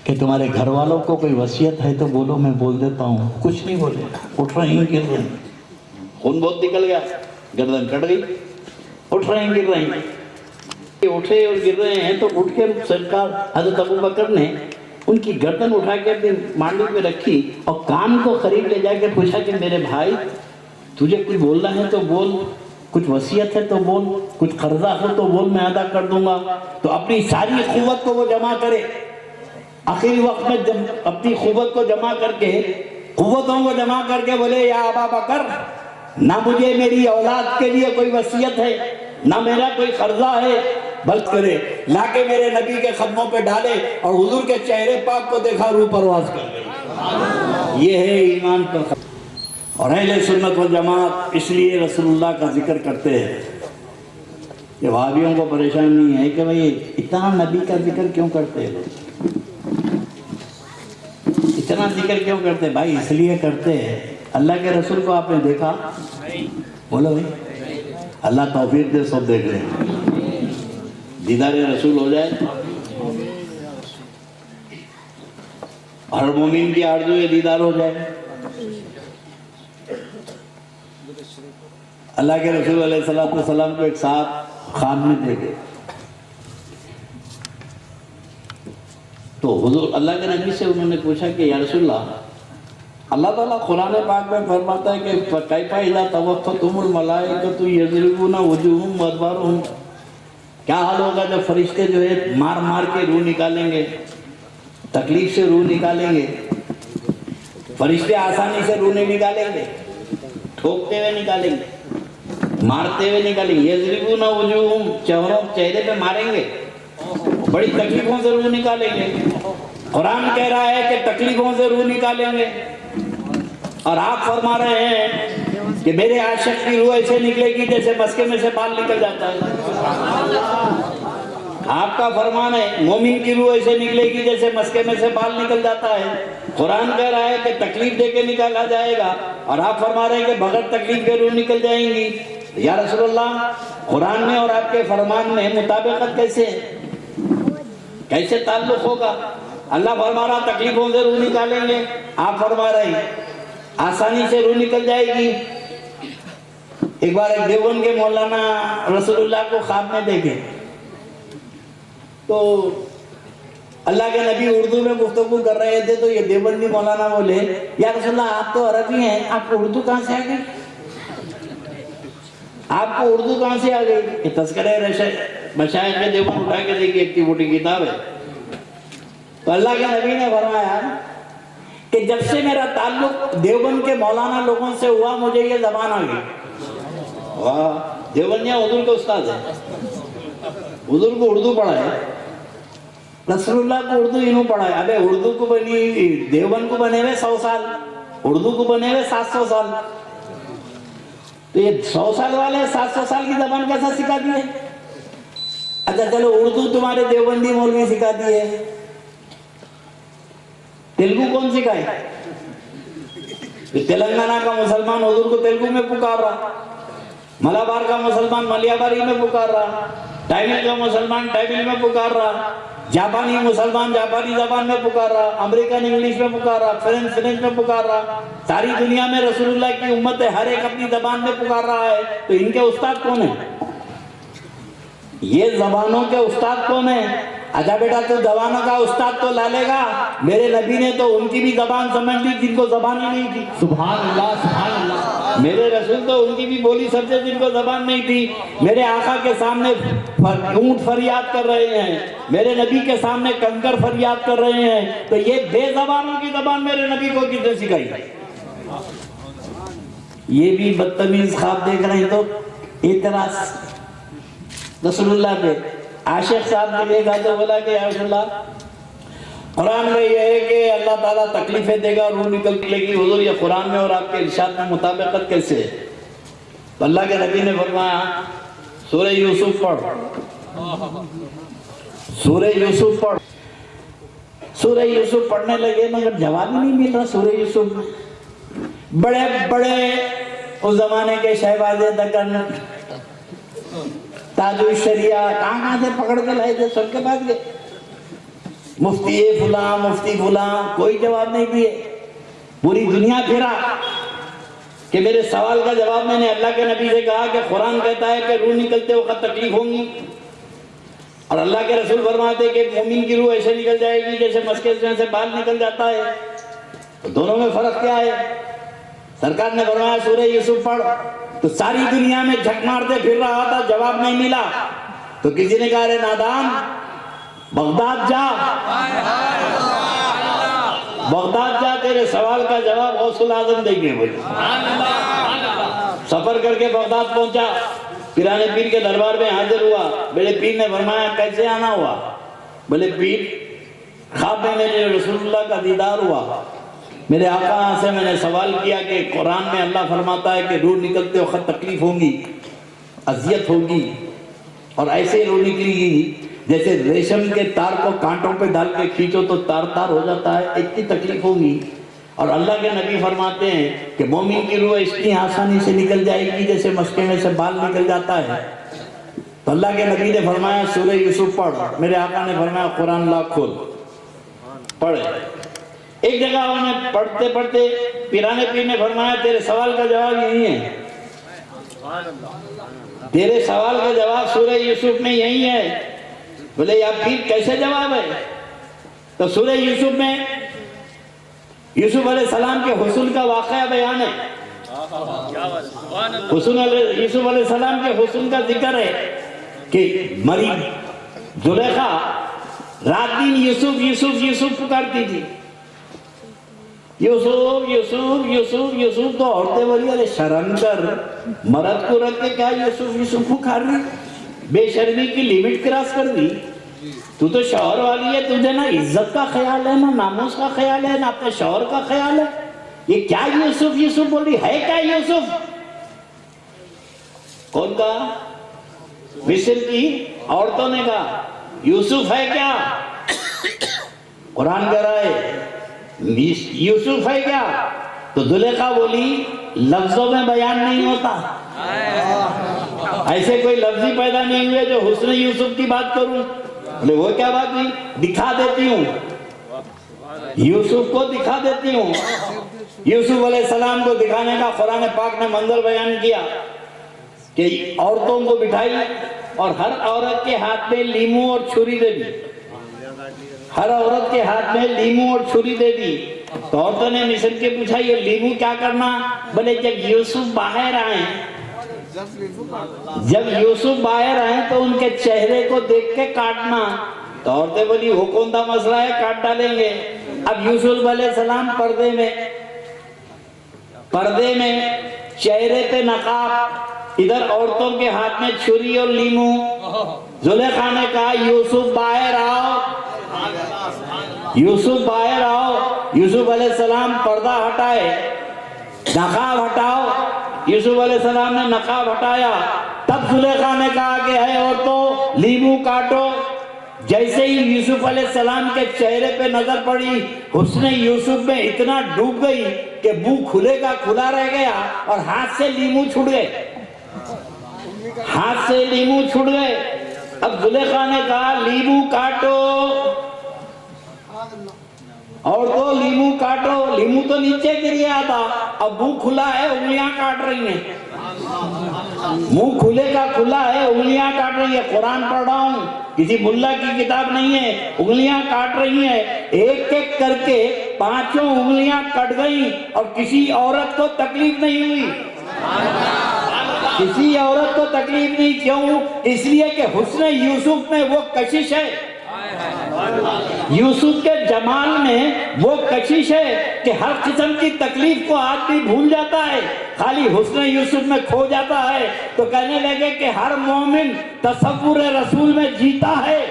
کہ تمہارے گھر والوں کو کوئی وصیت ہے تو بولو میں بول دیتا ہوں. کچھ نہیں بولے, اٹھ رہے ہیں گر رہے ہیں. خون بہت نکل گیا, گردن کٹ گئی. اٹھ رہے ہیں گر رہے ہیں. اٹھے اور گر رہے ہیں تو اٹھ کے سرکار حضرت ابوبکر نے ان کی گردن اٹھا کے اپنی مانڈی پہ رکھی اور کان کو قریب لے جا کے پوچھا کہ میرے بھائی تجھے کچھ بولنا ہے تو بول, کچھ وصیت ہے تو بول, کچھ قرضہ ہو تو بول میں ادا کر دوں گا. تو اپنی ساری قوت کو وہ جمع کرے. آخری وقت میں جب اپنی قوت کو جمع کر کے, قوتوں کو جمع کر کے بولے یا ابا بکر, نہ مجھے میری اولاد کے لیے کوئی وصیت ہے, نہ میرا کوئی قرضہ ہے, بلکہ کرے لا کے میرے نبی کے قدموں پہ ڈالے اور حضور کے چہرے پاک کو دیکھا, روح پرواز کر گئی. یہ ہے ایمان پر. اور اہل سنت والجماعت اس لیے رسول اللہ کا ذکر کرتے ہیں. یہ وہابیوں کو پریشان نہیں ہے کہ بھئی اتنا نبی کا ذکر کیوں کرتے ہیں, اتنا ذکر کیوں کرتے ہیں؟ بھائی اس لیے کرتے ہیں, اللہ کے رسول کو آپ نے دیکھا؟ بولو بھائی, اللہ توفیق دے سب دیکھ لیں, دیدار رسول ہو جائے. ہر مومن کی آرزو ہے دیدار ہو جائے. اللہ کے رسول علیہ السلام کو ایک صاحب خواب میں دیکھے تو حضور اللہ کے نبی سے انہوں نے پوچھا کہ یا رسول اللہ, اللہ تعالیٰ قرآن پاک میں فرماتا ہے کہ کیف اذا توفتھم الملائکۃ یضربون وجوہہم وادبارہم, کیا حال ہوگا جب فرشتے جو ہے مار مار کے روح نکالیں گے, تکلیف سے روح نکالیں گے. فرشتے آسانی سے روح نہیں نکالیں گے, ٹھوکتے ہوئے نکالیں گے, مارتے ہوئے نکالیں گے. یضربون وجوہہم, چہرے پہ ماریں گے, بڑی تکلیفوں سے روح نکالیں گے. قرآن کہہ رہا ہے کہ تکلیفوں سے روح نکالیں گے, اور آپ فرما رہے ہیں کہ میرے عاشق کی روح ایسے نکلے گی جیسے مسکے میں سے بال نکل جاتا ہے. آپ کا فرمان ہے مومن کی روح ایسے نکلے گی جیسے مسکے میں سے بال نکل جاتا ہے. قرآن کہہ رہا ہے کہ تکلیف دے کے نکالا جائے گا, اور آپ فرما رہے ہیں کہ بغیر تکلیف کے روح نکل جائیں گی. یا رسول اللہ, قرآن میں اور آپ کے فرمان میں مطابقت کیسے ہے, کیسے تعلق ہوگا؟ اللہ فرما رہا تکلیفوں سے روح نکالیں گے, آپ فرما رہے ہیں آسانی سے روح نکل جائے گی. ایک بار ایک دیوبند کے مولانا رسول اللہ کو خواب میں دیکھے تو اللہ کے نبی اردو میں گفتگو کر رہے تھے, تو یہ دیوبندی مولانا بولے یا رسول اللہ آپ تو عربی ہیں, آپ کو اردو کہاں سے آ گئی, آپ کو اردو کہاں سے آ گئی؟ یہ تذکرہ مشائخ کے دیوبند اٹھا کے دیکھیے, ایک موٹی کتاب ہے. تو اللہ کے نبی نے فرمایا کہ جب سے میرا تعلق دیوبند کے مولانا لوگوں سے ہوا مجھے یہ زبان آ گئی. واہ, دیوبندیاں حضور کے استاد ہیں, حضور کو اردو پڑھا ہے, رسول اللہ کو اردو انہوں پڑھا ہے. ابے اردو کو بنی دیوبند کو بنے ہوئے 100 سال, اردو کو بنے ہوئے 700 سال. تو یہ 100 سال والے 700 سال کی زبان کیسا سکھا دیے؟ اچھا چلو اردو تمہارے دیوبندی مولوی سکھا دیے, تیلگو کون سکھائے؟ تلنگانہ کا مسلمان حضور کو تیلگو میں پکار رہا, ملابار کا مسلمان ملیاباری میں پکار رہا, تامل کا مسلمان تامل میں پکار رہا، جاپانی مسلمان جاپانی زبان میں پکار رہا، امریکن انگلش میں پکار رہا، فرینچ میں پکار رہا، ساری دنیا میں رسول اللہ کی امت ہے، ہر ایک اپنی زبان میں پکار رہا ہے، تو ان کے استاد کون ہیں؟ یہ زبانوں کے استاد کون ہیں؟ اچھا بیٹا تو زبانوں کا استاد تو لا لے گا، میرے نبی نے تو ان کی بھی زبان سمجھ لی جن کو زبان ہی نہیں تھی۔ سبحان اللہ سبحان اللہ۔ میرے رسول تو ان کی بھی بولی سمجھے جن کو زبان نہیں تھی۔ میرے آقا کے سامنے اونٹ فریاد کر رہے ہیں، میرے نبی کے سامنے کنکر فریاد کر رہے ہیں، تو یہ بے زبانوں کی زبان میرے نبی کو کس نے سکھائی؟ یہ بھی بدتمیز خواب دیکھ رہے ہیں تو اعتراض رسول اللہ پہ۔ عاشق صاحب نے دیکھا تو بولا کہ یا رسول اللہ، قرآن میں یہ ہے کہ اللہ تعالیٰ تکلیفیں دے گا، روح نکل لے گی، حضور یہ قرآن میں اور آپ کے ارشاد میں مطابقت کیسے ہے؟ تو اللہ کے نبی نے فرمایا سورہ یوسف پڑھ، سورہ یوسف پڑھ۔ سورہ یوسف پڑھنے لگے مگر جواب ہی نہیں مل رہا سورہ یوسف میں۔ بڑے بڑے اس زمانے کے شہباز دکن، تاج الشریعہ کہاں سے پکڑ کے لائے تھے، سب کے پاس گئے، مفتی فلاں مفتی فلاں، کوئی جواب نہیں دیے۔ پوری دنیا پھرا کہ میرے سوال کا جواب میں نے اللہ کے نبی سے کہا کہ قرآن کہتا ہے کہ روح نکلتے وقت تکلیف ہوں گی، اور اللہ کے رسول فرماتے کہ مومن کی روح ایسے نکل جائے گی جیسے مسکے سے بال نکل جاتا ہے، تو دونوں میں فرق کیا ہے؟ سرکار نے فرمایا سورہ یوسف پڑھ، تو ساری دنیا میں جھک مارتے پھر رہا تھا، جواب نہیں ملا، تو کسی نے کہا رے نادان بغداد جا، بغداد جا، تیرے سوال کا جواب غوث العظم دیں گے۔ بولے سفر کر کے بغداد پہنچا، پیرانے پیر کے دربار میں حاضر ہوا، میرے پیر نے فرمایا کیسے آنا ہوا؟ بولے پیر خواب میں میرے رسول اللہ کا دیدار ہوا، میرے آقا سے میں نے سوال کیا کہ قرآن میں اللہ فرماتا ہے کہ روح نکلتے وقت تکلیف ہوگی، اذیت ہوگی، اور ایسے روح نکلی گی جیسے ریشم کے تار کو کانٹوں پہ ڈال کے کھینچو تو تار تار ہو جاتا ہے، اتنی تکلیف ہوگی، اور اللہ کے نبی فرماتے ہیں کہ مومن کی روح اتنی آسانی سے نکل جائے گی جیسے مشکے میں سے بال نکل جاتا ہے۔ تو اللہ کے نبی نے فرمایا سورہ یوسف پڑھ، میرے آقا نے فرمایا قرآن لا کھول، پڑھے۔ ایک جگہ انہیں پڑھتے پڑھتے پیرانے پیر نے فرمایا تیرے سوال کا جواب یہی ہے، تیرے سوال کا جواب سورہ یوسف میں یہی ہے۔ بولے یا پیر کیسے جواب ہے؟ تو سورہ یوسف میں یوسف علیہ السلام کے حسن کا واقعہ بیان ہے، یوسف علیہ السلام کے حسن کا ذکر ہے کہ مریم زلیخا رات دن یوسف یوسف یوسف پکارتی تھی، یوسف یوسف یوسف یوسف، تو عورتیں بولی ارے شرم کر، مرد کو رکھ کے کیا یوسف یوسف پکار رہی، بے شرمی کی لیمٹ کراس کر دی، تو تو شوہر والی ہے، تجھے نہ عزت کا خیال ہے، نہ ناموس کا خیال ہے، نہ اپنے شوہر کا خیال ہے، یہ کیا یوسف یوسف بولی ہے؟ کیا یوسف؟ کون کہا؟ مصر کی عورتوں نے کہا یوسف ہے کیا؟ قرآن کہہ رہا ہے یوسف ہے کیا؟ تو زلیخا بولی لفظوں میں بیان نہیں ہوتا، ایسے کوئی لفظی پیدا نہیں ہوئے جو حسن یوسف کی بات کروں۔ بولے وہ کیا بات ہوئی؟ دکھا دیتی ہوں، یوسف کو دکھا دیتی ہوں۔ یوسف علیہ السلام کو دکھانے کا قرآن پاک نے منظر بیان کیا کہ عورتوں کو بٹھائی اور ہر عورت کے ہاتھ میں لیمو اور چھری دے دی، ہر عورت کے ہاتھ میں لیمو اور چھری دے دی۔ تو عورتوں نے مصر کے پوچھا یہ لیمو کیا کرنا؟ بولے جب یوسف باہر آئیں، جب یوسف باہر آئیں تو ان کے چہرے کو دیکھ کے کاٹنا۔ تو عورتیں بولی وہ کون سا مسئلہ ہے، کاٹ ڈالیں گے۔ اب یوسف علیہ السلام پردے میں چہرے پہ نقاب، ادھر عورتوں کے ہاتھ میں چھری اور لیمو۔ زلیخا نے کہا یوسف باہر آؤ، یوسف باہر آؤ۔ یوسف علیہ السلام پردہ ہٹائے، نقاب ہٹاؤ۔ یوسف علیہ السلام نے نقاب ہٹایا، تب زلیخا نے کہا کہ اے عورتوں لیمو کاٹو۔ جیسے ہی یوسف علیہ السلام کے چہرے پہ نظر پڑی، حسن یوسف میں اتنا ڈوب گئی کہ منہ کھلے کا کھلا رہ گیا اور ہاتھ سے لیمو چھوٹ گئے، ہاتھ سے لیمو چھوٹ گئے۔ اب زلیخا نے کہا لیمو کاٹو، اور تو لیمو کاٹو، لیمو تو نیچے گر گیا تھا، اب منہ کھلا ہے انگلیاں کاٹ رہی ہیں، منہ کھلے کا کھلا ہے انگلیاں کاٹ رہی ہے۔ قرآن پڑھ رہا ہوں، کسی ملا کی کتاب نہیں ہے، انگلیاں کاٹ رہی ہیں، ایک ایک کر کے 5 انگلیاں کٹ گئیں اور کسی عورت کو تکلیف نہیں ہوئی، کسی عورت کو تکلیف نہیں۔ کیوں؟ اس لیے کہ حسن یوسف میں وہ کشش ہے، یوسف کے جمال میں وہ کشش ہے کہ ہر قسم کی تکلیف کو آدمی بھول جاتا ہے، خالی حسن یوسف میں کھو جاتا ہے۔ تو کہنے لگے کہ ہر مومن تصور رسول میں جیتا ہے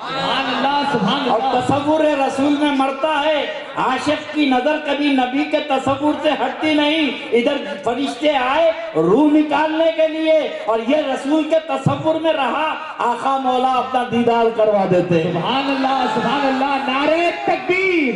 سبحان اللہ سبحان اور اللہ۔ تصور رسول میں مرتا ہے۔ عاشق کی نظر کبھی نبی کے تصور سے ہٹتی نہیں، ادھر فرشتے آئے روح نکالنے کے لیے اور یہ رسول کے تصور میں رہا، آقا مولا اپنا دیدار کروا دیتے ہیں۔ سبحان اللہ سبحان اللہ، نعرہ تکبیر،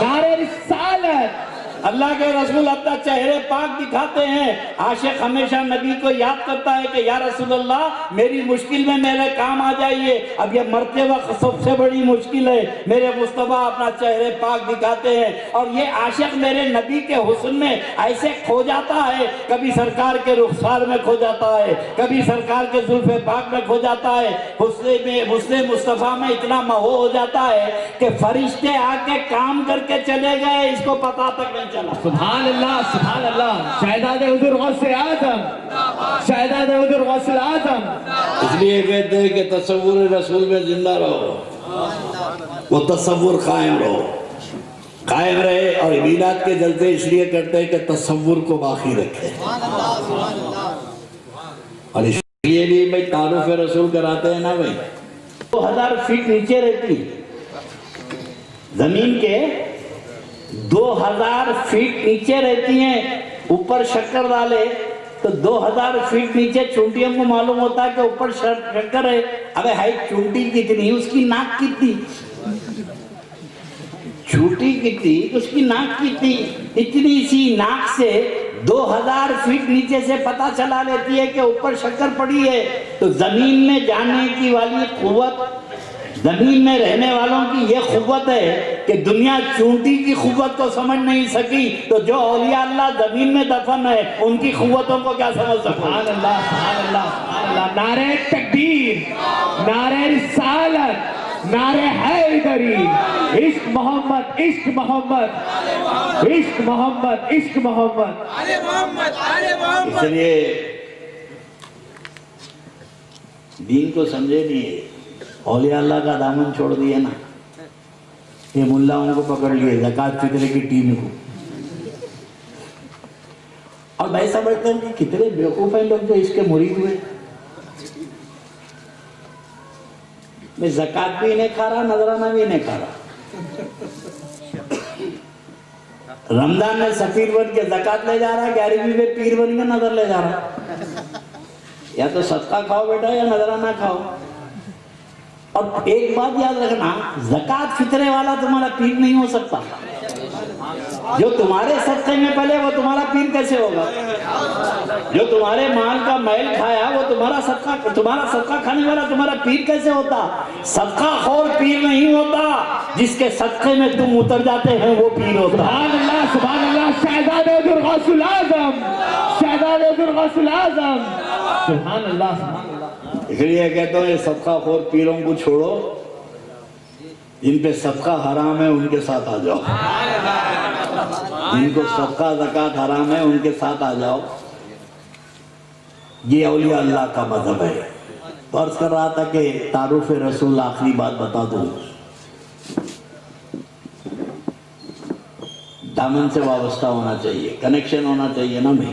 نعرہ رسالت۔ اللہ کے رسول اپنا چہرے پاک دکھاتے ہیں، عاشق ہمیشہ نبی کو یاد کرتا ہے کہ یا رسول اللہ میری مشکل میں میرے کام آ جائیے، اب یہ مرتے وقت سب سے بڑی مشکل ہے، میرے مصطفیٰ اپنا چہرے پاک دکھاتے ہیں۔ اور یہ عاشق میرے نبی کے حسن میں ایسے کھو جاتا ہے، کبھی سرکار کے رخسار میں کھو جاتا ہے، کبھی سرکار کے زلف پاک میں کھو جاتا ہے، حسن مصطفیٰ میں اتنا مہو ہو جاتا ہے کہ فرشتے آ کے کام کر کے چلے گئے، اس کو پتہ تک نہیں چلا۔ سبحان اللہ سبحان اللہ، شہزادے حضور غوث اعظم، شہزادے حضور غوث اعظم۔ اس لیے کہتے ہیں کہ تصور رسول میں زندہ رہو، وہ تصور قائم رہو، قائم رہے، اور میلاد کے جلسے اس لیے کرتے ہیں کہ تصور کو باقی رکھے، اور اس لیے بھی بھائی تعارف رسول کراتے ہیں نا بھائی۔ 2000 فیٹ نیچے رہتی، زمین کے 2000 فیٹ نیچے رہتی ہیں، اوپر شکر ڈالے تو 2000 فیٹ نیچے چونٹیوں کو معلوم ہوتا ہے کہ اوپر شکر ہے۔ ابے ہائی چونٹی کتنی، اس کی ناک کتنی، چھوٹی کتنی، اس کی ناک کتنی، اتنی سی ناک سے 2000 فیٹ نیچے سے پتہ چلا لیتی ہے کہ اوپر شکر پڑی ہے۔ تو زمین میں جانے کی والی قوت، زمین میں رہنے والوں کی یہ قوت ہے کہ دنیا چونٹی کی قوت کو سمجھ نہیں سکی، تو جو اولیاء اللہ زمین میں دفن ہے ان کی قوتوں کو کیا سمجھ سکتا۔ سبحان اللہ سبحان اللہ سبحان اللہ، نعرہ تکبیر، نعرہ رسالت، نعرہ حیدری، عشق محمد عشق محمد عشق محمد عشق محمد۔ اس لیے دین کو سمجھے نہیں، اولیاء اللہ کا دامن چھوڑ دیا نا، یہ ملاؤں کو پکڑ لیے زکوٰۃ فطرے کی ٹیم کو، اور میں سمجھتا ہوں کہ کتنے بیوقوف ہیں لوگ جو اس کے مرید ہوئے۔ میں زکوٰۃ بھی نہیں کھا رہا، نذرانہ بھی نہیں کھا رہا، رمضان میں سفیر بن کے زکوٰۃ لے جا رہا ہے، 11ویں میں پیر بن کے نظر لے جا رہا، یا تو صدقہ کھاؤ بیٹا یا نذرانہ کھاؤ۔ اور ایک بات یاد رکھنا، زکوٰۃ فطرے والا تمہارا پیر نہیں ہو سکتا، جو تمہارے صدقے میں پلے وہ تمہارا پیر کیسے ہوگا؟ جو تمہارے مال کا میل کھایا وہ تمہارا صدقہ کھانے والا تمہارا پیر کیسے ہوتا؟ صدقہ خور پیر نہیں ہوتا، جس کے صدقے میں تم اتر جاتے ہیں وہ پیر ہوتا۔ سبحان اللہ سبحان اللہ، شہزادے حضور غوث الاعظم، شہزادے حضور غوث الاعظم، سبحان اللہ سبحان اللہ۔ اس لیے کہتا ہوں یہ صدقہ خور پیروں کو چھوڑو، جن پہ صدقہ حرام ہے ان کے ساتھ آ جاؤ، جن کو صدقہ زکوٰۃ حرام ہے ان کے ساتھ آ جاؤ۔ یہ اولیاء اللہ کا مذہب ہے۔ عرض کر رہا تھا کہ تعارف رسول، آخری بات بتا دوں، دامن سے وابستہ ہونا چاہیے، کنیکشن ہونا چاہیے نا بھائی۔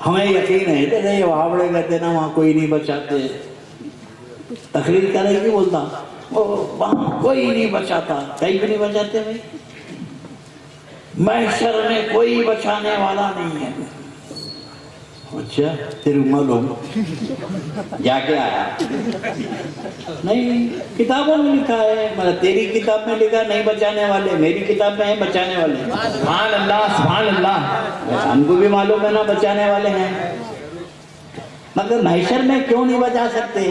ہمیں یقین ہے کہ یہ وہاں بڑے کہتے نا وہاں کوئی نہیں بچاتے، تقریر کرے گی بولتا وہاں کوئی نہیں بچاتا، کہیں بھی نہیں بچاتے بھائی، محشر میں کوئی بچانے والا نہیں ہے۔ اچھا تیرے معلوم جا کے آیا نہیں، کتابوں میں لکھا ہے، مگر تیری کتاب میں لکھا نہیں بچانے والے، میری کتاب میں ہے بچانے والے۔ سبحان اللہ سبحان اللہ۔ ہم کو بھی معلوم ہے نا بچانے والے ہیں، مگر محشر میں کیوں نہیں بچا سکتے؟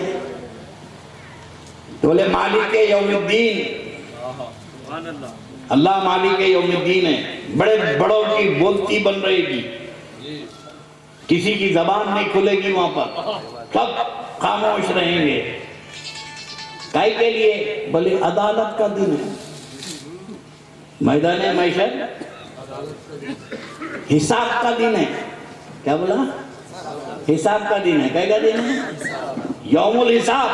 تو بولے مالک یوم الدین، اللہ مالک یوم الدین ہے، بڑے بڑوں کی بولتی بن رہے گی، کسی کی زبان نہیں کھلے گی وہاں پر، سب خاموش رہیں گے۔ کائے کے لیے؟ بولے عدالت کا دن ہے، میدان محشر حساب کا دن ہے۔ کیا بولا؟ حساب کا دن ہے۔ کیا دن ہے؟ یوم الحساب،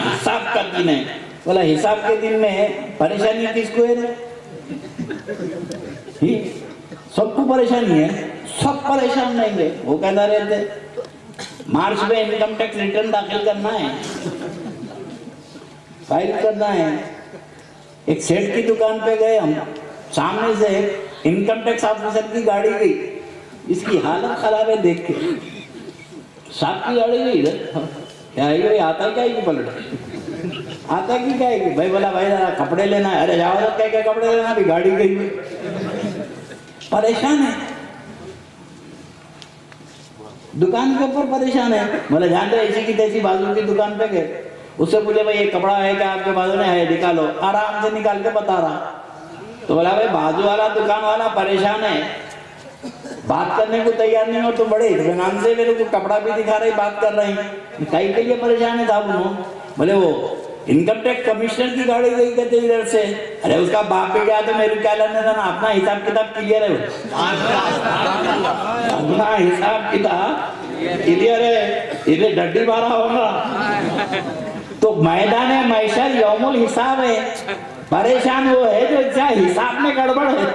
حساب کا دن ہے۔ بولا حساب کے دن میں پریشانی کس کو ہے؟ سب کو پریشانی ہے، سب پریشان نہیں گے۔ وہ کہتا رہتے مارچ میں انکم ٹیکس ریٹرن داخل کرنا ہے، فائل کرنا ہے۔ ایک سیٹ کی دکان پہ گئے ہم، سامنے سے ایک انکم ٹیکس آفیسر کی گاڑی گئی، اس کی حالت خراب ہے دیکھ کے، صاحب کی گاڑی گئی ادھر، کیا ہے یہ آتا کیا ہے پلٹ آتا کی کیا ہے؟ بھائی بولا بھائی ذرا کپڑے لینا ہے، ارے جاؤ کیا کیا کپڑے لینا، ابھی گاڑی گئی، پریشان ہے، دکان کے اوپر پریشان ہے۔ بولا جانتے ایسی کی تیسی بازو کی دکان پہ گئے، اس سے پوچھے بھائی یہ کپڑا ہے کیا آپ کے بازو میں ہے؟ نکالو، آرام سے نکال کے بتا رہا۔ تو بولا بھائی بازو والا دکان والا پریشان ہے، بات کرنے کو تیار نہیں ہو، تو بڑے اطمینان سے میرے کو کپڑا بھی دکھا رہے بات کر رہے ہیں، کئی کے لیے پریشان ہے صاحب انہوں؟ بولے وہ انکم ٹیکس کمشنر کی گاڑی گئی کہتے ادھر سے، ارے اس کا باپ بھی گیا تو میرے کیا لینا تھا نا، اپنا حساب کتاب کلیئر ہے، اپنا حساب کتاب کلیئر ہے، ادھر ڈڈی مارا ہوگا۔ تو میدان محشر یوم الحساب ہے، پریشان وہ ہے جو اس کا حساب میں گڑبڑ ہے۔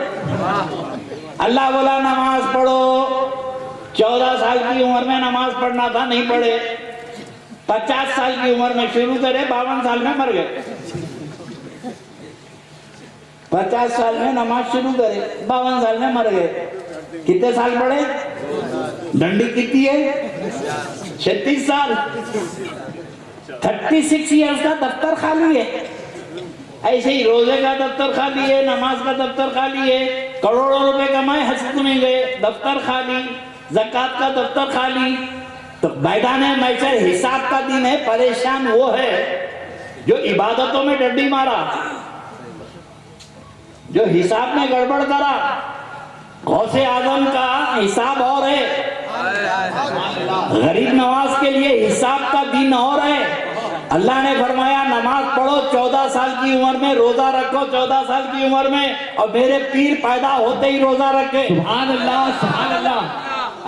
اللہ بولا نماز پڑھو، 14 سال کی عمر میں نماز پڑھنا تھا نہیں پڑھے، 50 سال کی عمر میں شروع کرے، 52 سال میں مر گئے۔ 50 سال میں نماز شروع کرے، 52 سال میں مر گئے۔ کتنے سال پڑھے؟ ڈنڈی کتنی ہے؟ 36 سال، 36 ایئرز کا دفتر خالی ہے۔ ایسے ہی روزے کا دفتر خالی ہے، نماز کا دفتر خالی ہے، کروڑوں روپے کمائے حج کو نہیں گئے، دفتر خالی، زکوٰۃ کا دفتر خالی۔ تو میدان محشر حساب کا دن ہے، پریشان وہ ہے جو عبادتوں میں ڈنڈی مارا، جو حساب میں گڑبڑ کرا۔ غوث اعظم کا حساب اور ہے، غریب نواز کے لیے حساب کا دن اور ہے۔ اللہ نے فرمایا نماز پڑھو 14 سال کی عمر میں، روزہ رکھو 14 سال کی عمر میں، اور میرے پیر پیدا ہوتے ہی روزہ رکھے۔ سبحان اللہ، سبحان اللہ۔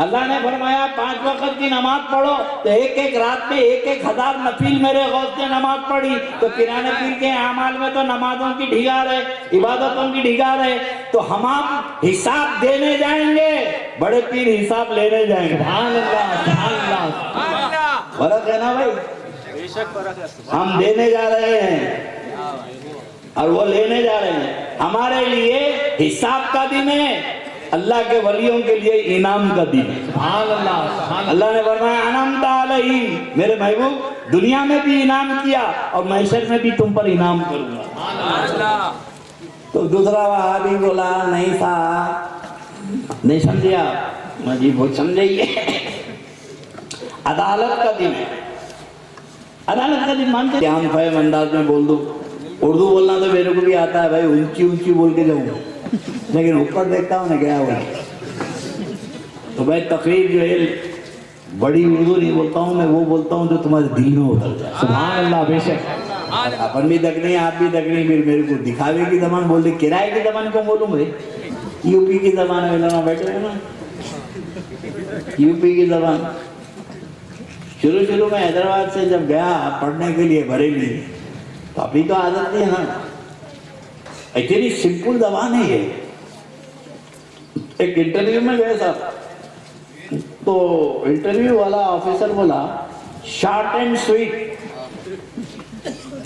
اللہ نے فرمایا 5 وقت کی نماز پڑھو، تو ایک رات میں 1,000 نفل میرے غوث نے نماز پڑھی۔ تو پیرانے پیر کے اعمال میں تو نمازوں کی ڈھگار ہے، عبادتوں کی ڈھگار ہے۔ تو ہم آپ حساب دینے جائیں گے، بڑے پیر حساب لینے جائیں گے۔ سبحان اللہ، سبحان اللہ۔ فرق ہے نا بھائی، ہم دینے جا رہے ہیں اور وہ لینے جا رہے ہیں۔ ہمارے لیے حساب کا دن ہے، اللہ کے ولیوں کے لیے انعام کا دن ہے۔ سبحان اللہ، سبحان اللہ۔ اللہ نے فرمایا انعمت علیہم، میرے محبوب دنیا میں بھی انعام کیا اور محشر میں بھی تم پر انعام کروں گا۔ تو دوسرا وہابی بولا نہیں صاحب، نہیں سمجھے آپ؟ مجھے بہت سمجھائیے۔ عدالت کا دن ہے، عدالت کا دن مانتے؟ جان فہم انداز میں بول دو، اردو بولنا تو میرے کو بھی آتا ہے بھائی، اونچی اونچی بول کے جاؤں، لیکن اوپر دیکھتا ہوں نا کیا ہوا۔ تو بھائی تقریر جو ہے بڑی اردو نہیں بولتا ہوں میں، وہ بولتا ہوں جو تمہارے دل میں اتر جائے۔ سبحان اللہ، بے شک۔ اپن بھی دکنی آپ بھی دکنی، پھر میرے کو دکھاوے کی زبان بول دے، کرائے کی زبان کو بولوں بھائی، یو پی کی زبان ہے، بیٹھے نا یو پی کی زبان۔ شروع میں حیدرآباد سے جب گیا پڑھنے کے لیے بریلی، تو ابھی تو عادت نہیں ہے نا، اتنی سمپل زبان ہے یہ۔ ایک انٹرویو میں گئے صاحب، تو انٹرویو والا آفیسر بولا شارٹ اینڈ سویٹ،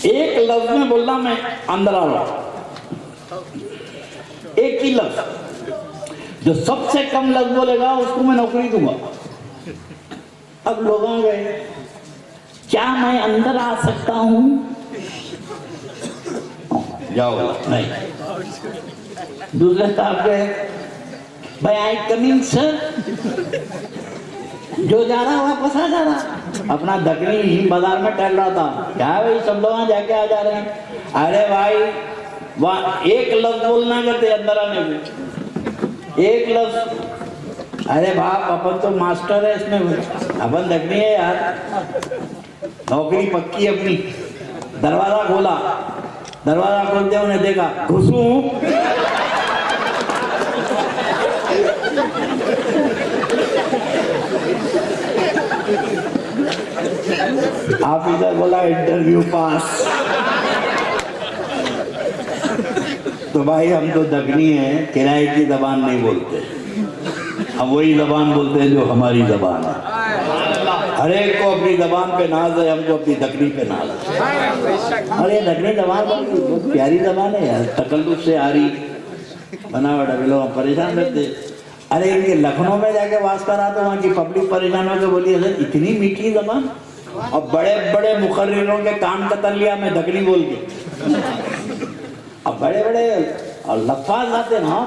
ایک لفظ میں بولنا میں اندر آ رہا، ایک ہی لفظ، جو سب سے کم لفظ بولے گا اس کو میں نوکری دوں گا۔ اب لوگوں گئے کیا میں اندر آ سکتا ہوں؟ جاؤ نہیں۔ دوسرے صاحب گئے بھائی آئی کمنگ سر، جو جا رہا واپس آ جا رہا. اپنا دکنی ہی بازار میں ٹہل رہا تھا. کیا ہے بھائی سب لوگ وہاں جا کے آ جا رہے ہیں. ارے بھائی وہاں ایک لفظ بولنا کرتے اندر آنے کو, ایک لفظ. ارے باپ اپن تو ماسٹر ہے اس میں, اپن دکنی ہے یار, نوکری پکی اپنی. دروازہ کھولا, دروازہ کھولتے انہیں دیکھا گھسوں. آفیسر بولا انٹرویو پاس. تو بھائی ہم تو دکنی ہیں, کرائے کی زبان نہیں بولتے, ہم وہی زبان بولتے ہیں جو ہماری زبان ہے. ہر ایک کو اپنی زبان پہ ناز ہے, ہم کو اپنی دکنی پہ ناز ہے. ارے دکنی زبان بہت پیاری زبان ہے یار, تکلف سے آ رہی بنا بیٹا کے لوگ پریشان رہتے. ارے یہ لکھنؤ میں جا کے واس کرا تو وہاں کی پبلک پریشان ہو کے بولی حضرت اتنی میٹھی زبان, اور بڑے بڑے مقرروں کے کان قتل لیا میں دکنی بول کے. اب بڑے بڑے لفاظ آتے نا,